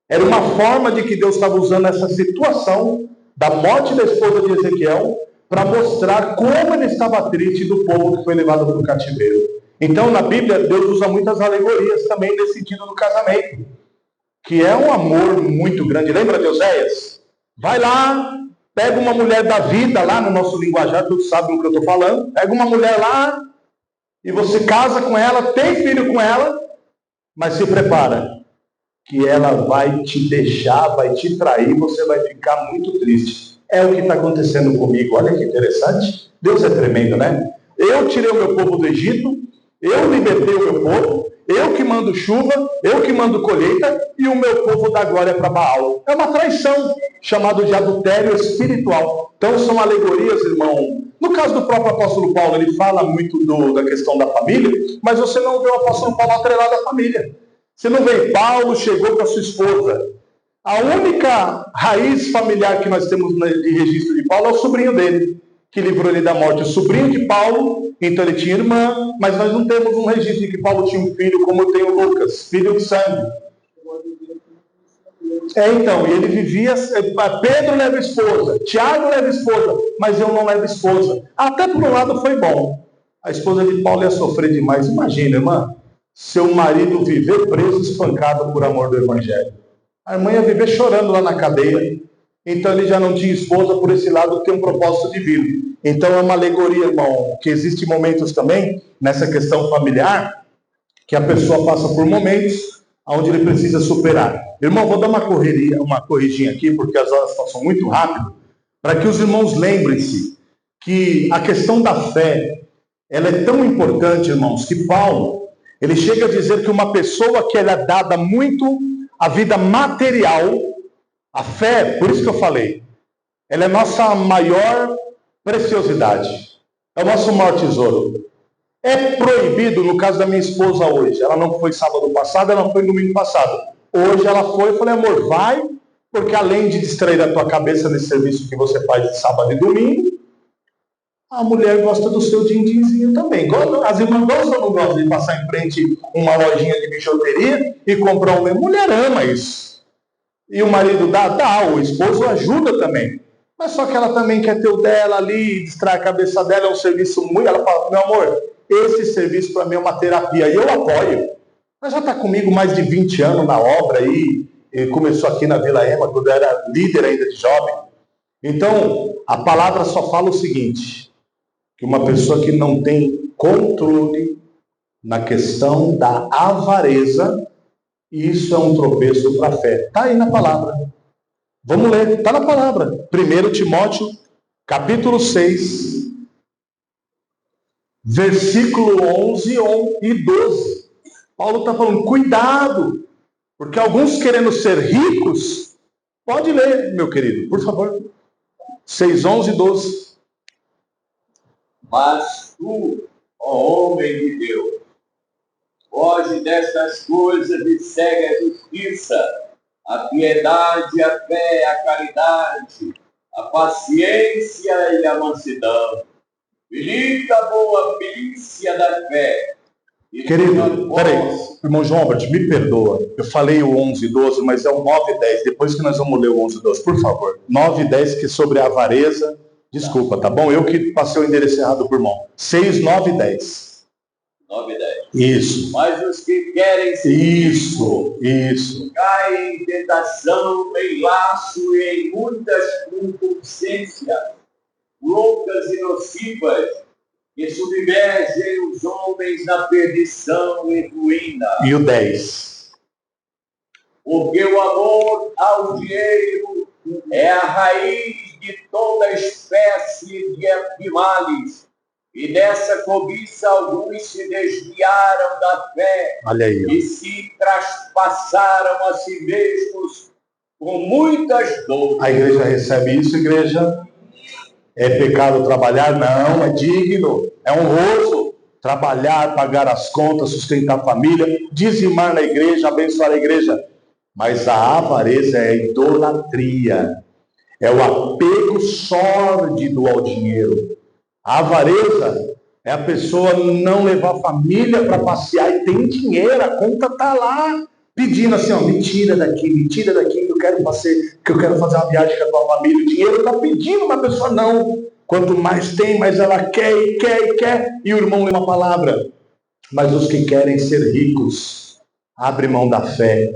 Era uma forma de que Deus estava usando essa situação da morte da esposa de Ezequiel para mostrar como ele estava triste do povo que foi levado para o cativeiro. Então, na Bíblia, Deus usa muitas alegorias também nesse sentido do casamento, que é um amor muito grande. Lembra de Oséias? Vai lá, pega uma mulher da vida, lá no nosso linguajar, todos sabem o que eu estou falando. Pega uma mulher lá e você casa com ela, tem filho com ela, mas se prepara, que ela vai te deixar, vai te trair, você vai ficar muito triste. É o que está acontecendo comigo. Olha que interessante. Deus é tremendo, né? Eu tirei o meu povo do Egito, eu libertei o meu povo, eu que mando chuva, eu que mando colheita, e o meu povo dá glória para Baal. É uma traição, chamado de adultério espiritual. Então são alegorias, irmão. No caso do próprio apóstolo Paulo, ele fala muito da questão da família, mas você não vê o apóstolo Paulo atrelado à família. Você não vê, Paulo chegou com a sua esposa. A única raiz familiar que nós temos de registro de Paulo é o sobrinho dele, que livrou ele da morte. O sobrinho de Paulo, então ele tinha irmã, mas nós não temos um registro de que Paulo tinha um filho como tem o Lucas, filho de sangue. Então, e ele vivia, Pedro leva esposa, Tiago leva esposa, mas eu não levo esposa. Até por um lado foi bom. A esposa de Paulo ia sofrer demais. Imagina, irmã, seu marido viver preso, espancado por amor do evangelho. A irmã ia viver chorando lá na cadeia. Então ele já não tinha esposa, por esse lado tem um propósito divino. Então é uma alegoria, irmão, que existem momentos também, nessa questão familiar, que a pessoa passa por momentos onde ele precisa superar. Irmão, vou dar uma corridinha aqui, porque as horas passam muito rápido, para que os irmãos lembrem-se que a questão da fé, ela é tão importante, irmãos, que Paulo, ele chega a dizer que uma pessoa que ela é dada muito a vida material, a fé, por isso que eu falei, ela é nossa maior preciosidade, é o nosso maior tesouro. É proibido, no caso da minha esposa hoje, ela não foi sábado passado, ela não foi domingo passado. Hoje ela foi, eu falei, amor, vai, porque além de distrair a tua cabeça nesse serviço que você faz de sábado e domingo, a mulher gosta do seu din-dinzinho também. As irmãs gostam ou não gostam de passar em frente uma lojinha de bijuteria e comprar um... Mulher ama isso. E o marido dá, o esposo ajuda também. Mas só que ela também quer ter o dela ali, distrai a cabeça dela, é um serviço muito... Ela fala, meu amor, esse serviço para mim é uma terapia, e eu apoio. Ela já está comigo mais de 20 anos na obra aí, começou aqui na Vila Ema, quando eu era líder ainda de jovem. Então, a palavra só fala o seguinte, que uma pessoa que não tem controle na questão da avareza, isso é um tropeço para a fé. Está aí na palavra. Vamos ler, está na palavra. 1 Timóteo, capítulo 6, versículo 11 e 12. Paulo está falando, cuidado, porque alguns querendo ser ricos, pode ler, meu querido, por favor. 6, 11 e 12. Mas tu, ó homem de Deus, foge destas coisas e segue a justiça, a piedade, a fé, a caridade, a paciência e a mansidão. Milita a boa milícia da fé. Querido, peraí, irmão João Albert, me perdoa. Eu falei o 11 e 12, mas é o 9 e 10. Depois que nós vamos ler o 11 e 12, por favor. 9 e 10, que é sobre a avareza. Desculpa, tá bom? Eu que passei o endereço errado pro irmão. 6, 9 e 10. 9 e 10. Isso. Mas os que querem ser Isso. caem em tentação, em laço e em muitas concupiscências, loucas e nocivas, que submergem os homens na perdição e ruína. E o 10. Porque o amor ao dinheiro é a raiz de toda espécie de males, e dessa cobiça alguns se desviaram da fé. Olha aí, e se traspassaram a si mesmos com muitas dores. A igreja recebe isso, igreja? É pecado trabalhar? Não, é digno, é honroso trabalhar, pagar as contas, sustentar a família, dizimar na igreja, abençoar a igreja. Mas a avareza é a idolatria, é o apego sórdido ao dinheiro. A avareza é a pessoa não levar a família para passear e tem dinheiro, a conta está lá, pedindo assim, ó, me tira daqui, que eu quero fazer uma viagem com a tua família. O dinheiro está pedindo, mas a pessoa não. Quanto mais tem, mais ela quer, e o irmão lê uma palavra. Mas os que querem ser ricos, abre mão da fé,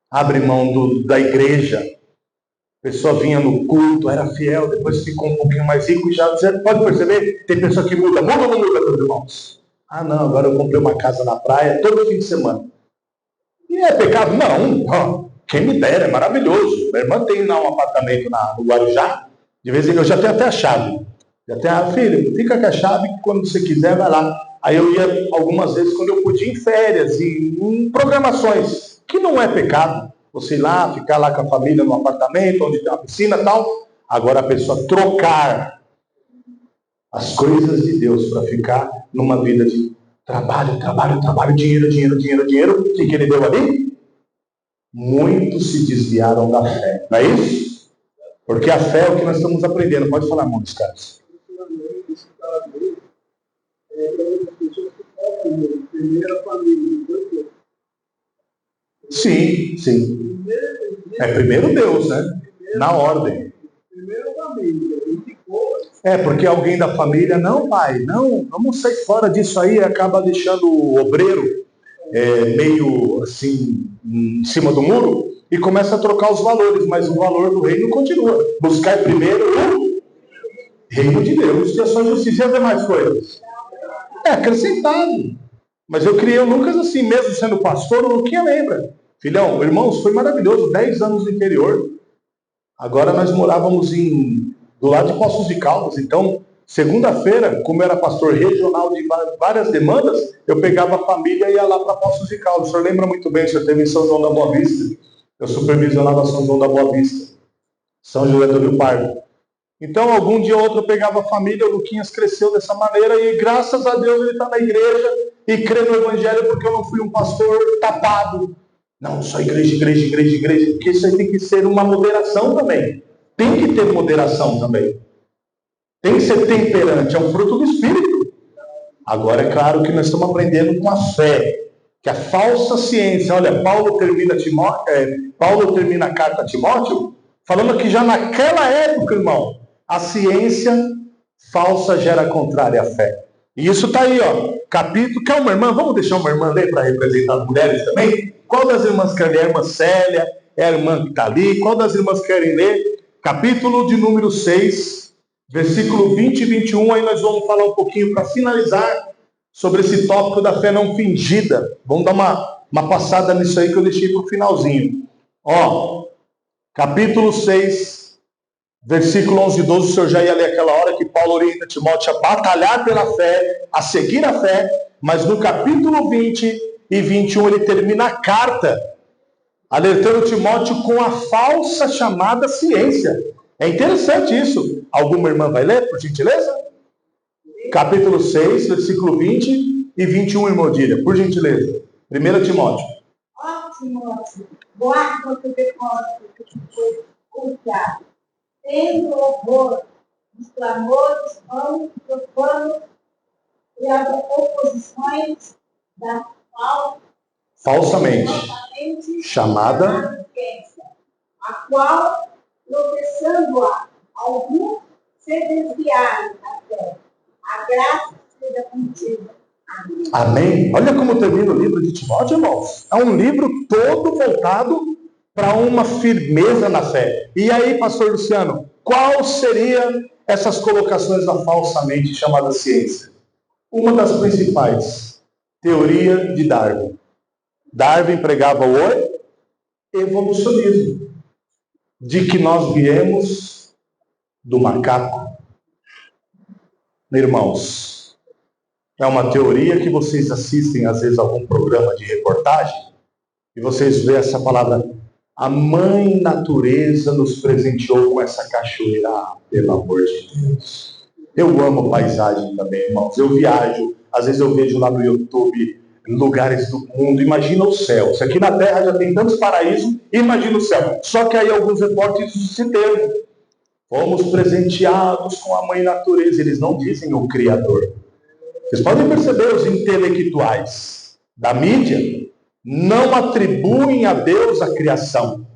abre mão da igreja. A pessoa vinha no culto, era fiel, depois ficou um pouquinho mais rico e já... Você pode perceber? Tem pessoa que muda ou não muda, meus irmãos? Ah, não, agora eu comprei uma casa na praia todo fim de semana. E é pecado? Não, quem me dera, é maravilhoso. Minha irmã tem lá um apartamento no Guarujá, de vez em quando eu já tenho até a chave. Já tenho, filho, fica com a chave que quando você quiser vai lá. Aí eu ia algumas vezes quando eu podia em férias e em programações, que não é pecado. Você ir lá, ficar lá com a família no apartamento, onde tem uma piscina e tal. Agora a pessoa trocar as coisas de Deus para ficar numa vida de trabalho, dinheiro. O que ele deu ali? muitos se desviaram da fé. Não é isso? Porque a fé é o que nós estamos aprendendo. Pode falar, irmão Carlos. Sim, sim. É primeiro Deus, né? Na ordem. É, porque alguém da família, não, pai, não, vamos sair fora disso aí, acaba deixando o obreiro meio assim, em cima do muro, e começa a trocar os valores, mas o valor do reino continua. Buscar primeiro o reino de Deus, e a sua justiça e as demais coisas. É acrescentado. Mas eu criei o Lucas assim, mesmo sendo pastor, o Luquinha lembra. Filhão, irmãos, foi maravilhoso, 10 anos no interior. Agora nós morávamos do lado de Poços de Caldas, então, segunda-feira, como eu era pastor regional de várias demandas, eu pegava a família e ia lá para Poços de Caldas. O senhor lembra muito bem, o senhor teve em São João da Boa Vista, eu supervisionava São João da Boa Vista, São José do Rio Pardo. Então, algum dia ou outro eu pegava a família, o Luquinhas cresceu dessa maneira e graças a Deus ele está na igreja e crê no evangelho porque eu não fui um pastor tapado. Não, só igreja, porque isso aí tem que ser uma moderação também. Tem que ter moderação também. Tem que ser temperante, é um fruto do Espírito. Agora, é claro que nós estamos aprendendo com a fé, que a falsa ciência, olha, Paulo termina a carta a Timóteo, falando que já naquela época, irmão, a ciência falsa gera contrária à fé. E isso está aí, ó, capítulo, quer uma irmã? Vamos deixar uma irmã ler para representar as mulheres também? Qual das irmãs quer ler? A irmã Célia, é a irmã que está ali. Qual das irmãs querem ler? Capítulo de número 6, versículo 20 e 21. Aí nós vamos falar um pouquinho para finalizar sobre esse tópico da fé não fingida. Vamos dar uma passada nisso aí que eu deixei para o finalzinho. Ó, capítulo 6, versículo 11 e 12. O senhor já ia ler aquela hora que Paulo orienta Timóteo a batalhar pela fé, a seguir a fé. Mas no capítulo 20 e 21 ele termina a carta alertando Timóteo com a falsa chamada ciência. É interessante isso. Alguma irmã vai ler, por gentileza? Capítulo 6, versículo 20 e 21, irmã Odília, por gentileza. 1 Timóteo. Ó Timóteo, guarda quanto depósito que te foi confiado, tendo horror dos clamores, vãos, profanos e as oposições da falsamente chamada ciência, a qual, professando-a, alguns se desviaram da fé. A graça seja contigo. Amém. Amém. Olha como termina o livro de Timóteo, irmãos. É um livro todo voltado para uma firmeza na fé. E aí, pastor Luciano, qual seria essas colocações da falsamente chamada ciência? Uma das principais, teoria de Darwin. Darwin pregava o evolucionismo, de que nós viemos do macaco. Irmãos, é uma teoria que vocês assistem às vezes a algum programa de reportagem e vocês veem essa palavra, a mãe natureza nos presenteou com essa cachoeira. Ah, pelo amor de Deus. Eu amo paisagem também, irmãos. Eu viajo, às vezes eu vejo lá no YouTube lugares do mundo, imagina o céu. Se aqui na Terra já tem tantos paraísos, imagina o céu. Só que aí alguns repórteres se termam. Fomos presenteados com a mãe natureza. Eles não dizem o Criador. Vocês podem perceber, os intelectuais da mídia não atribuem a Deus a criação.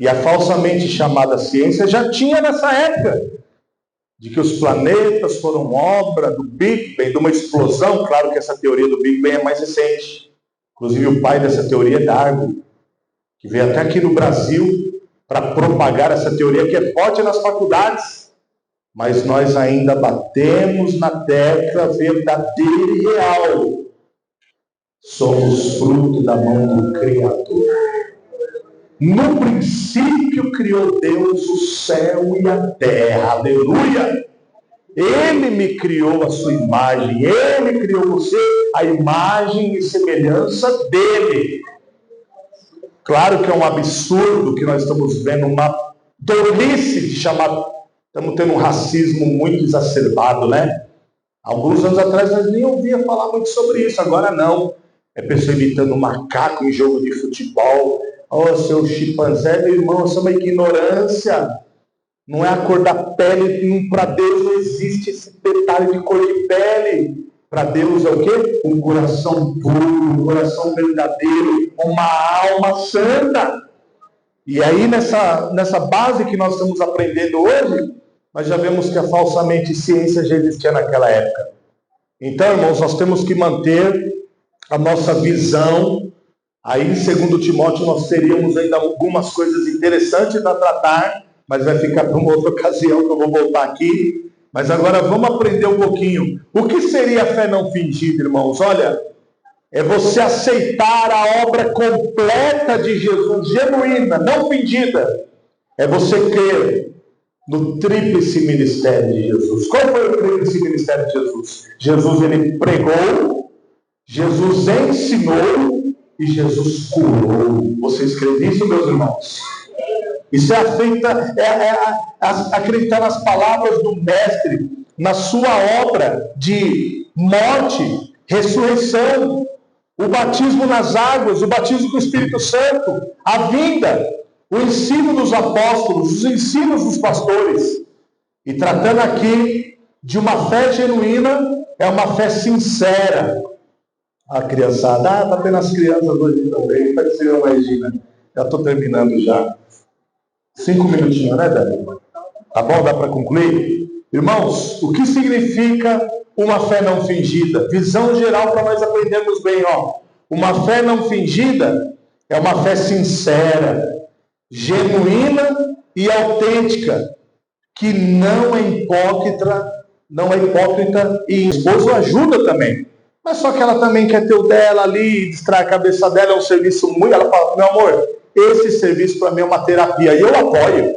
E a falsamente chamada ciência já tinha nessa época, de que os planetas foram obra do Big Bang, de uma explosão. Claro que essa teoria do Big Bang é mais recente. Inclusive o pai dessa teoria é Darwin, que veio até aqui no Brasil para propagar essa teoria que é forte nas faculdades. Mas nós ainda batemos na tecla verdadeira e real. Somos fruto da mão do Criador. No princípio criou Deus o céu e a terra. Aleluia! Ele me criou a sua imagem. Ele criou você a imagem e semelhança dele. Claro que é um absurdo que nós estamos vendo, uma tolice de chamar. Estamos tendo um racismo muito exacerbado, né? Alguns anos atrás nós nem ouvia falar muito sobre isso. Agora não. É pessoa imitando um macaco em jogo de futebol. Ó, seu chimpanzé, meu irmão, isso é uma ignorância. Não é a cor da pele. Para Deus não existe esse detalhe de cor de pele. Para Deus é o quê? Um coração puro, um coração verdadeiro, uma alma santa. E aí, nessa base que nós estamos aprendendo hoje, nós já vemos que a falsamente ciência já existia naquela época. Então, irmãos, nós temos que manter a nossa visão. Aí, em 2 Timóteo, nós teríamos ainda algumas coisas interessantes a tratar, mas vai ficar para uma outra ocasião que eu vou voltar aqui. Mas agora vamos aprender um pouquinho. O que seria a fé não fingida, irmãos? Olha, é você aceitar a obra completa de Jesus, genuína, não fingida. É você crer no tríplice ministério de Jesus. Qual foi o tríplice ministério de Jesus? Jesus, ele pregou, Jesus ensinou e Jesus curou. Vocês creem nisso, meus irmãos? Isso é acreditar nas palavras do Mestre, na sua obra de morte, ressurreição, o batismo nas águas, o batismo com o Espírito Santo, a vinda, o ensino dos apóstolos, os ensinos dos pastores. E tratando aqui de uma fé genuína, é uma fé sincera. A criançada, está tendo as crianças hoje também, pode ser uma Regina. Já estou terminando já. 5 minutinhos, né, Débora? Tá bom? Dá para concluir? Irmãos, o que significa uma fé não fingida? Visão geral para nós aprendermos bem, ó. Uma fé não fingida é uma fé sincera, genuína e autêntica, que não é hipócrita e o esposo ajuda também. Mas só que ela também quer ter o dela ali, distrair a cabeça dela, é um serviço muito... Ela fala, meu amor, esse serviço para mim é uma terapia, e eu apoio.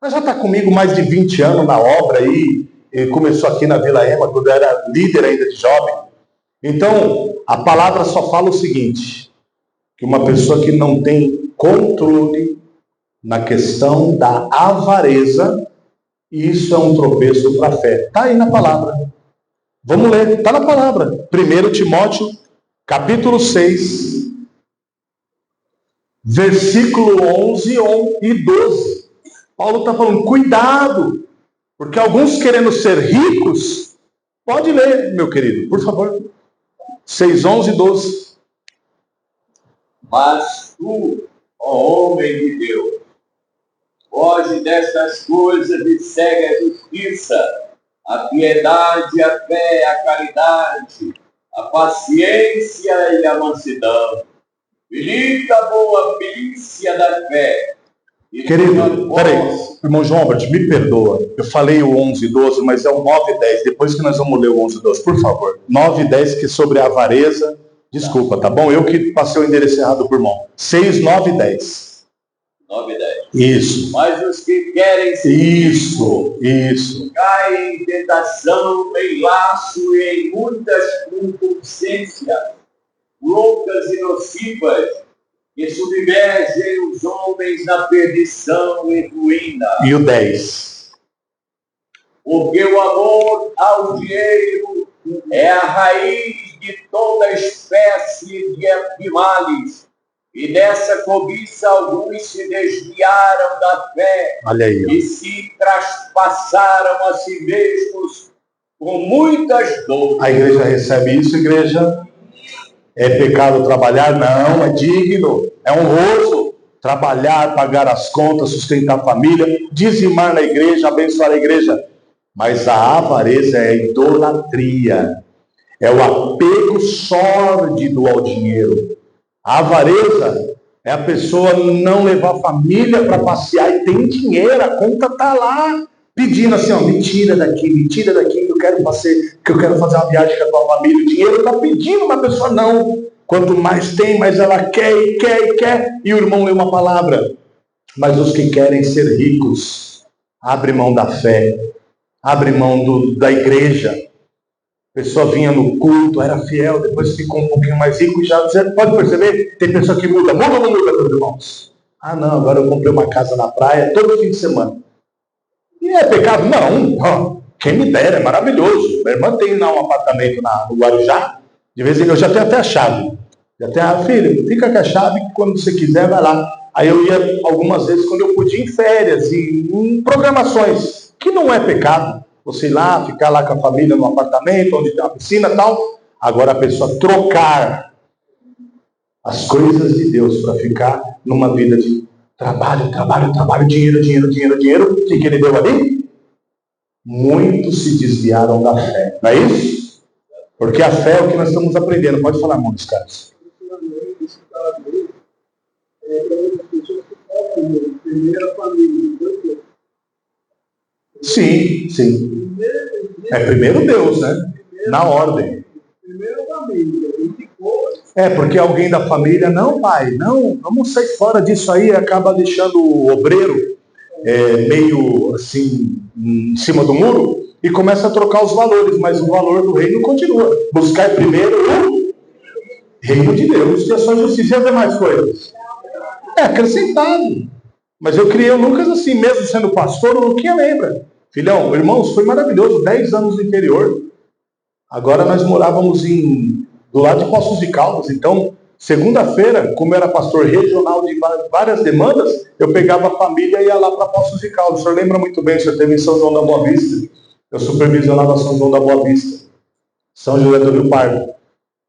Ela já está comigo mais de 20 anos na obra aí, ele começou aqui na Vila Ema, quando eu era líder ainda de jovem. Então, a palavra só fala o seguinte, que uma pessoa que não tem controle na questão da avareza, isso é um tropeço para a fé. Está aí na palavra. Vamos ler, está na palavra. 1 Timóteo, capítulo 6, versículo 11 e 12. Paulo está falando, cuidado, porque alguns querendo ser ricos, pode ler, meu querido, por favor. 6, 11 e 12. Mas tu, ó homem de Deus, foge destas coisas e segue a justiça, a piedade, a fé, a caridade, a paciência e a mansidão. Milita a boa milícia da fé. Querido, peraí, irmão João Albert, me perdoa. Eu falei o 11 e 12, mas é o 9 e 10. Depois que nós vamos ler o 11 e 12, por favor. 9 e 10, que é sobre a avareza. Desculpa, tá bom? Eu que passei o endereço errado pro irmão. 6, 9 e 10. 9 e 10. Isso. Mas os que querem ser isso. caem em tentação, em laço e em muitas concupiscências, loucas e nocivas, que submergem os homens na perdição e ruína. E o 10. Porque o amor ao dinheiro é a raiz de toda espécie de males. E dessa cobiça alguns se desviaram da fé. Olha aí, e se traspassaram a si mesmos com muitas dores. A igreja recebe isso, igreja? É pecado trabalhar? Não, é digno, é honroso trabalhar, pagar as contas, sustentar a família, dizimar na igreja, abençoar a igreja. Mas a avareza é a idolatria, é o apego sórdido ao dinheiro. A avareza é a pessoa não levar a família para passear e tem dinheiro, a conta está lá, pedindo assim, ó, me tira daqui, que eu quero fazer uma viagem com a tua família. O dinheiro está pedindo, uma pessoa não. Quanto mais tem, mais ela quer e quer e quer. E o irmão lê uma palavra. Mas os que querem ser ricos, abre mão da fé, abre mão da igreja. A pessoa vinha no culto, era fiel, depois ficou um pouquinho mais rico e já... Você pode perceber? Tem pessoa que muda ou não muda, meus irmãos? Ah, não, agora eu comprei uma casa na praia todo fim de semana. E é pecado? Não. Quem me dera, é maravilhoso. Minha irmã tem lá um apartamento no Guarujá. De vez em quando eu já tenho até a chave. Já tenho a filha, fica com a chave que quando você quiser vai lá. Aí eu ia algumas vezes quando eu podia em férias e em programações, que não é pecado. Você ir lá, ficar lá com a família no apartamento, onde tem uma piscina e tal. Agora a pessoa trocar as coisas de Deus para ficar numa vida de trabalho, trabalho, trabalho, dinheiro, dinheiro, dinheiro, dinheiro. O que ele deu ali? Muitos se desviaram da fé. Não é isso? Porque a fé é o que nós estamos aprendendo. Pode falar, muitos caras. Primeira família. Sim, sim. É primeiro Deus, né? Na ordem. Primeira família. Porque alguém da família, não, pai, não, vamos sair fora disso aí, acaba deixando o obreiro meio assim, em cima do muro, e começa a trocar os valores, mas o valor do reino continua. Buscar primeiro o reino de Deus e a sua justiça e as demais coisas. Acrescentado. Mas eu criei o Lucas assim, mesmo sendo pastor, o Luquinha lembra. Filhão, irmãos, foi maravilhoso, 10 anos no interior. Agora nós morávamos do lado de Poços de Caldas, então, segunda-feira, como eu era pastor regional de várias demandas, eu pegava a família e ia lá para Poços de Caldas. O senhor lembra muito bem, o senhor teve em São João da Boa Vista, eu supervisionava São João da Boa Vista, São José do Rio Pardo.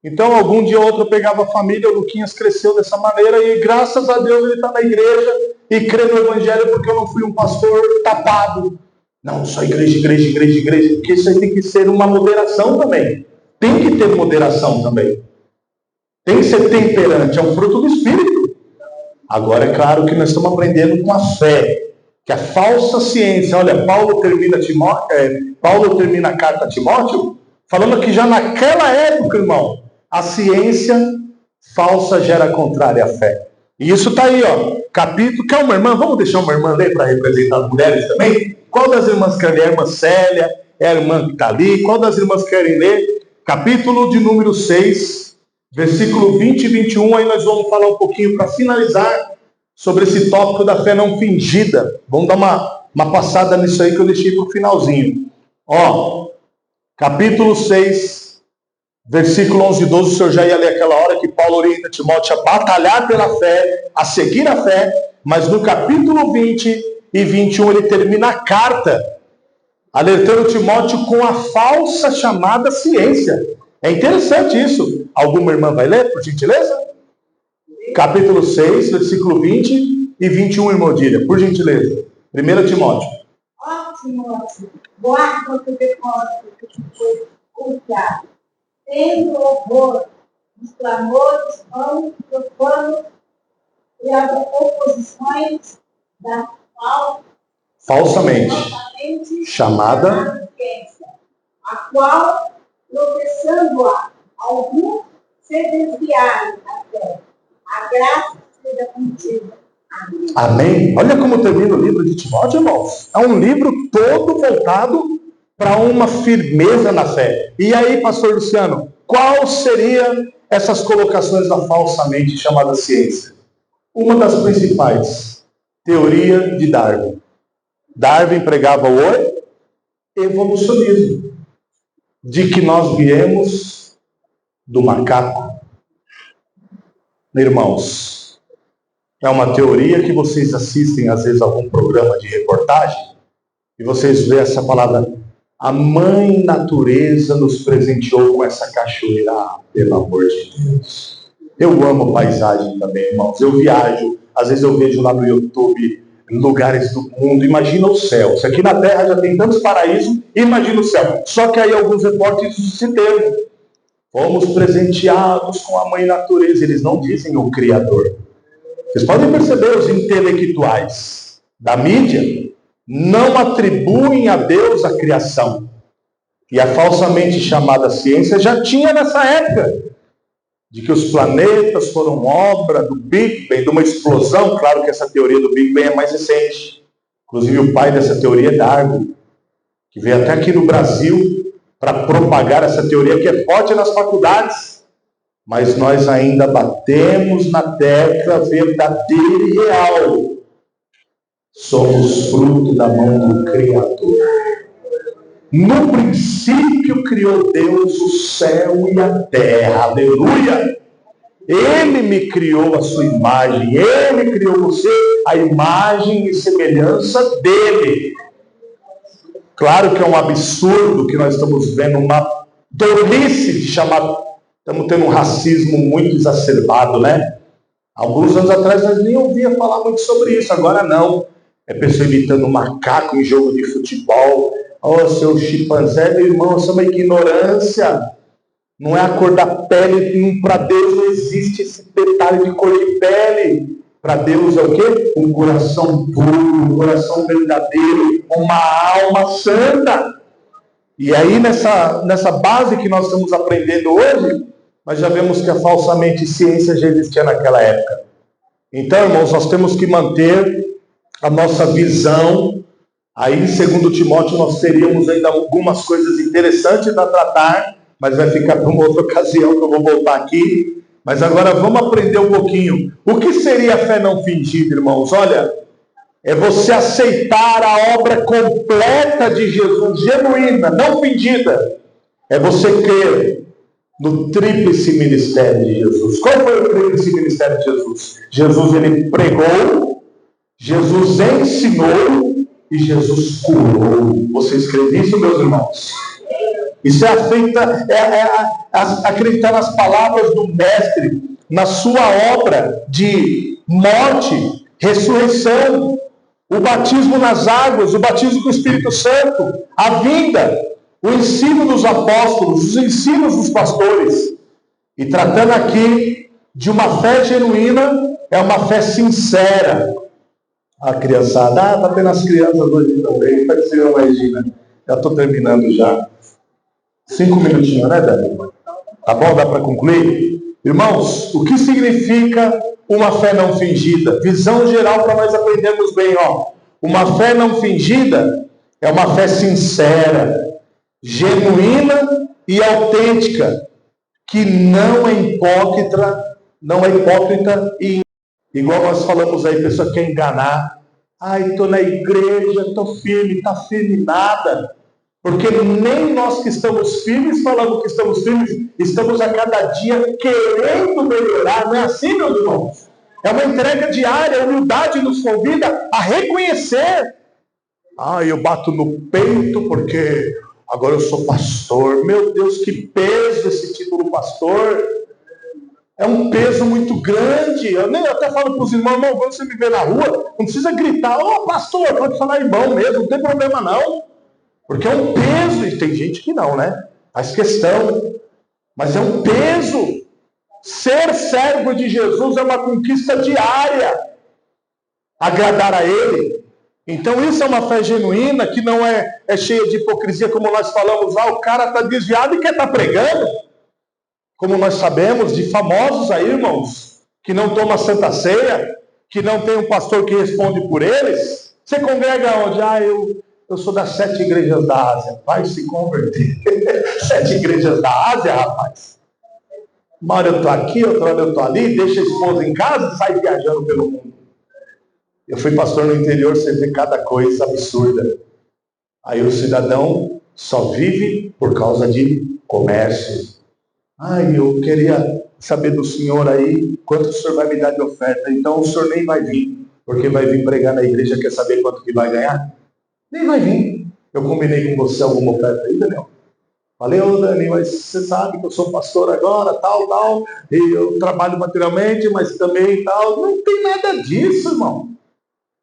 Então, algum dia ou outro eu pegava a família, o Luquinhas cresceu dessa maneira e graças a Deus ele está na igreja e crê no evangelho porque eu não fui um pastor tapado. Não, só igreja, igreja, igreja, igreja, porque isso aí tem que ser uma moderação também. Tem que ter moderação também. Tem que ser temperante, é um fruto do Espírito. Agora, é claro que nós estamos aprendendo com a fé, que a falsa ciência, olha, Paulo termina a carta a Timóteo, falando que já naquela época, irmão, a ciência falsa gera contrária à fé. E isso está aí, ó, capítulo, quer uma irmã? Vamos deixar uma irmã ler para representar as mulheres também? Qual das irmãs quer ler? A irmã Célia, é a irmã que está ali, qual das irmãs querem ler? Capítulo de número 6, versículo 20 e 21, aí nós vamos falar um pouquinho para finalizar sobre esse tópico da fé não fingida. Vamos dar uma passada nisso aí que eu deixei para o finalzinho. Ó, capítulo 6, versículo 11 e 12, o senhor já ia ler aquela hora que Paulo orienta Timóteo a batalhar pela fé, a seguir a fé, mas no capítulo 20 e 21 ele termina a carta alertando Timóteo com a falsa chamada ciência. É interessante isso. Alguma irmã vai ler, por gentileza? Capítulo 6, versículo 20 e 21, irmã Odília, por gentileza. 1 Timóteo. Ó Timóteo, guarda o teu depósito que foi confiado, tendo horror dos clamores vãos, profanos e as oposições da falsamente chamada, a qual, professando-a, alguns se desviaram da fé. A graça seja contigo. Amém. Amém. Olha como termina o livro de Timóteo, irmãos. É um livro todo voltado para uma firmeza na fé. E aí, pastor Luciano, qual seria essas colocações da falsamente chamada ciência? Uma das principais, teoria de Darwin. Darwin pregava o evolucionismo, de que nós viemos do macaco. Irmãos, é uma teoria que vocês assistem às vezes a algum programa de reportagem e vocês veem essa palavra, a mãe natureza nos presenteou com essa cachoeira. Ah, pelo amor de Deus. Eu amo paisagem também, irmãos. Eu viajo, às vezes eu vejo lá no YouTube lugares do mundo, imagina o céu. Se aqui na Terra já tem tantos paraísos, imagina o céu. Só que aí alguns repórteres se termam. Fomos presenteados com a mãe natureza. Eles não dizem o Criador. Vocês podem perceber, os intelectuais da mídia não atribuem a Deus a criação. E a falsamente chamada ciência já tinha nessa época, de que os planetas foram obra do Big Bang, de uma explosão. Claro que essa teoria do Big Bang é mais recente. Inclusive o pai dessa teoria é Darwin, que veio até aqui no Brasil para propagar essa teoria, que é forte nas faculdades. Mas nós ainda batemos na tecla verdadeira e real. Somos fruto da mão do Criador. No princípio criou Deus o céu e a terra. Aleluia! Ele me criou a sua imagem, Ele criou você a imagem e semelhança dele. Claro que é um absurdo que nós estamos vendo, uma tolice de chamar, estamos tendo um racismo muito exacerbado, né? Alguns anos atrás nós nem ouvia falar muito sobre isso, agora não. É pessoa imitando um macaco em jogo de futebol. Oh, seu chimpanzé, meu irmão, isso é uma ignorância. Não é a cor da pele, para Deus não existe esse detalhe de cor de pele. Para Deus é o quê? Um coração puro, um coração verdadeiro, uma alma santa. E aí nessa base que nós estamos aprendendo hoje, nós já vemos que a falsamente ciência já existia naquela época. Então, irmãos, nós temos que manter a nossa visão. Aí em 2 Timóteo nós teríamos ainda algumas coisas interessantes a tratar, mas vai ficar para uma outra ocasião que eu vou voltar aqui. Mas agora vamos aprender um pouquinho. O que seria a fé não fingida, irmãos? Olha, é você aceitar a obra completa de Jesus, genuína, não fingida. É você crer no tríplice ministério de Jesus. Qual foi o tríplice ministério de Jesus? Jesus, ele pregou, Jesus ensinou e Jesus curou. Vocês creem nisso, meus irmãos? Isso é acreditar nas palavras do Mestre, na sua obra de morte, ressurreição, o batismo nas águas, o batismo com o Espírito Santo, a vinda, o ensino dos apóstolos, os ensinos dos pastores. E tratando aqui de uma fé genuína, é uma fé sincera. A criançada, está tendo as crianças hoje também, vai ser uma Regina. Já estou terminando já. 5 minutinhos, né, Dani? Tá bom? Dá para concluir? Irmãos, o que significa uma fé não fingida? Visão geral para nós aprendermos bem, ó. Uma fé não fingida é uma fé sincera, genuína e autêntica, que não é hipócrita e igual nós falamos aí, a pessoa quer enganar. Ai, estou na igreja, estou firme, está firme nada. Porque nem nós que estamos firmes, falando que estamos firmes, estamos a cada dia querendo melhorar. Não é assim, meus irmãos? É uma entrega diária, a humildade nos convida a reconhecer. Ah, eu bato no peito porque agora eu sou pastor. Meu Deus, que peso esse título pastor. É um peso muito grande. Eu até falo para os irmãos, não, quando você me vê na rua, não precisa gritar, ô pastor, pode falar irmão mesmo, não tem problema não. Porque é um peso, e tem gente que não, né? Faz questão. Mas é um peso. Ser servo de Jesus é uma conquista diária. Agradar a Ele. Então isso é uma fé genuína, que não é cheia de hipocrisia, como nós falamos lá, o cara está desviado e quer estar pregando. Como nós sabemos de famosos aí, irmãos, que não toma Santa Ceia, que não tem um pastor que responde por eles. Você congrega onde? Eu sou das 7 igrejas da Ásia. Vai se converter. 7 igrejas da Ásia, rapaz. Uma hora eu estou aqui, outra hora eu estou ali, deixa a esposa em casa e sai viajando pelo mundo. Eu fui pastor no interior, você vê cada coisa absurda. Aí o cidadão só vive por causa de comércio. Eu queria saber do senhor aí, quanto o senhor vai me dar de oferta. Então o senhor nem vai vir, porque vai vir pregar na igreja, quer saber quanto que vai ganhar? Nem vai vir. Eu combinei com você alguma oferta aí, Daniel? Falei, Dani, mas você sabe que eu sou pastor agora, tal, e eu trabalho materialmente, mas também tal. Não tem nada disso, irmão.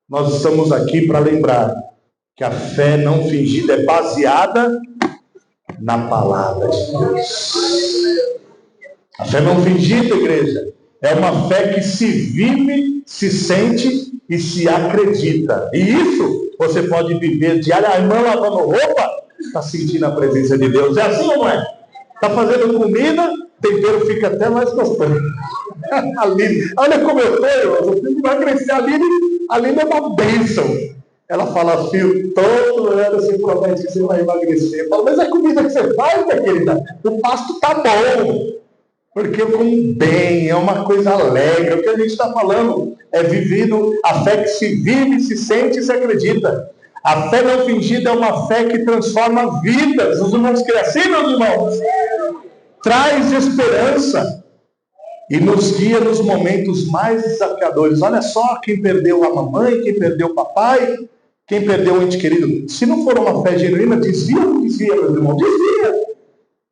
Nós estamos aqui para lembrar que a fé não fingida é baseada na palavra de Deus. A fé não fingida, igreja, é uma fé que se vive, se sente e se acredita. E isso você pode viver diariamente. A irmã lavando roupa, está sentindo a presença de Deus. É assim ou não é? Está fazendo comida, tempero fica até mais gostoso. Aline, olha como eu estou, eu tenho que emagrecer. A Aline é uma bênção. Ela fala, filho, todo ano você promete que você vai emagrecer. Eu falo, mas a comida que você faz, minha querida, o pasto está bom. Porque eu como bem, é uma coisa alegre. O que a gente está falando é vivido, a fé que se vive, se sente e se acredita. A fé não fingida é uma fé que transforma vidas. Os irmãos creem assim, meus irmãos? Traz esperança. e nos guia nos momentos mais desafiadores. Olha só, quem perdeu a mamãe, quem perdeu o papai, quem perdeu o ente querido. Se não for uma fé genuína, desvia ou não desvia, meu irmão? Desvia.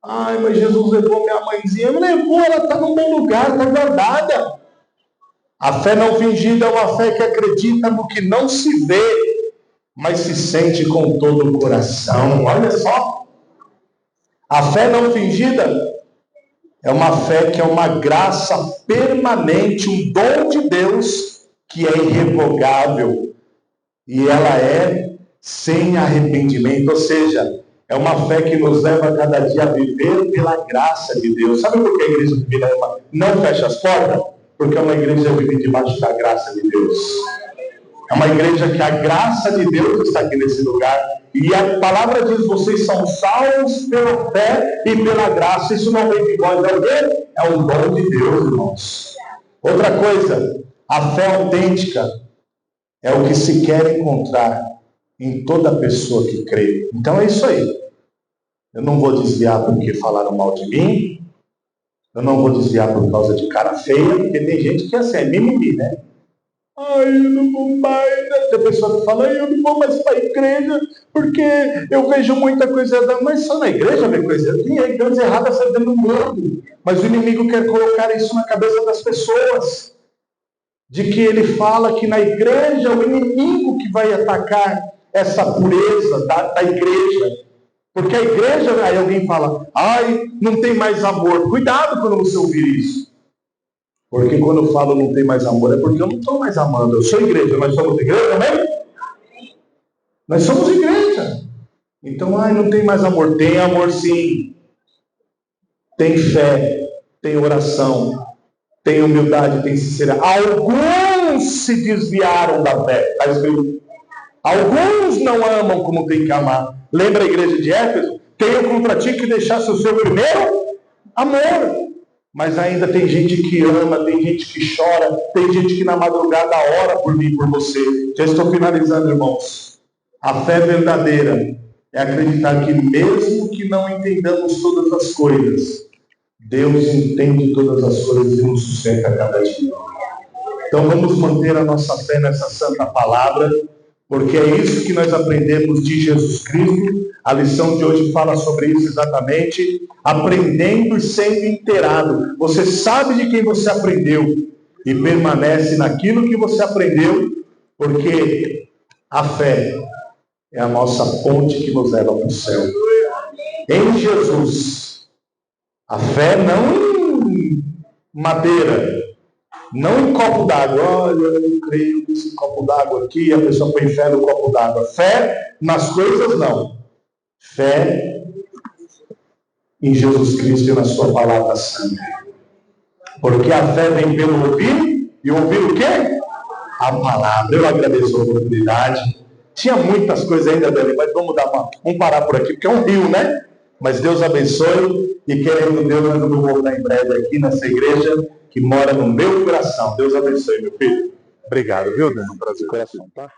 Ai, mas Jesus levou minha mãezinha. Me levou, ela está num bom lugar, está guardada. A fé não fingida é uma fé que acredita no que não se vê, mas se sente com todo o coração. Olha só. A fé não fingida é uma fé que é uma graça permanente, um dom de Deus que é irrevogável. E ela é sem arrependimento, ou seja, é uma fé que nos leva a cada dia a viver pela graça de Deus. Sabe por que a igreja de Vila Ema não fecha as portas? Porque é uma igreja que vive debaixo da graça de Deus. É uma igreja que a graça de Deus está aqui nesse lugar. E a palavra diz, vocês são salvos pela fé e pela graça. Isso não vem de nós, é o quê? É um dom de Deus, irmãos. Outra coisa, a fé autêntica é o que se quer encontrar em toda pessoa que crê. Então é isso aí. Eu não vou desviar porque falaram mal de mim. Eu não vou desviar por causa de cara feia, porque tem gente que é assim, é mimimi, né? Ai, eu não vou mais. Tem pessoa que fala, eu não vou mais para a igreja, porque eu vejo muita coisa errada. Mas só na igreja vê coisa errada. Tem coisa errada dentro do mundo. Mas o inimigo quer colocar isso na cabeça das pessoas. De que ele fala que na igreja o inimigo que vai atacar essa pureza da igreja. Porque a igreja, aí alguém fala, ai, não tem mais amor. Cuidado quando você ouvir isso. Porque quando eu falo não tem mais amor, é porque eu não estou mais amando. Eu sou igreja, nós somos igreja também? Nós somos igreja. Então, ai, não tem mais amor. Tem amor sim. Tem fé, tem oração, tem humildade, tem sinceridade. Alguns se desviaram da fé. Está escrito. Alguns não amam como tem que amar. Lembra a igreja de Éfeso? Tenho contra ti que deixasse o seu primeiro amor. Mas ainda tem gente que ama, tem gente que chora, tem gente que na madrugada ora por mim, por você. Já estou finalizando, irmãos. A fé verdadeira é acreditar que mesmo que não entendamos todas as coisas, Deus entende todas as coisas e nos sustenta a cada dia. Então vamos manter a nossa fé nessa santa palavra, porque é isso que nós aprendemos de Jesus Cristo. A lição de hoje fala sobre isso exatamente, aprendendo e sendo inteirado. Você sabe de quem você aprendeu e permanece naquilo que você aprendeu, porque a fé é a nossa ponte que nos leva para o céu. Em Jesus, a fé não em madeira, não em copo d'água. Olha, eu creio nesse copo d'água aqui, a pessoa põe fé no copo d'água. Fé nas coisas, não. Fé em Jesus Cristo e na sua palavra santa. Porque a fé vem pelo ouvir, e ouvir o quê? A palavra. Eu agradeço a oportunidade. Tinha muitas coisas ainda, Dani, mas vamos parar por aqui, porque é um rio, né? Mas Deus abençoe, e querendo Deus, nós vamos voltar em breve aqui nessa igreja que mora no meu coração. Deus abençoe, meu filho. Obrigado, viu, Dani? Um prazer, coração, tá?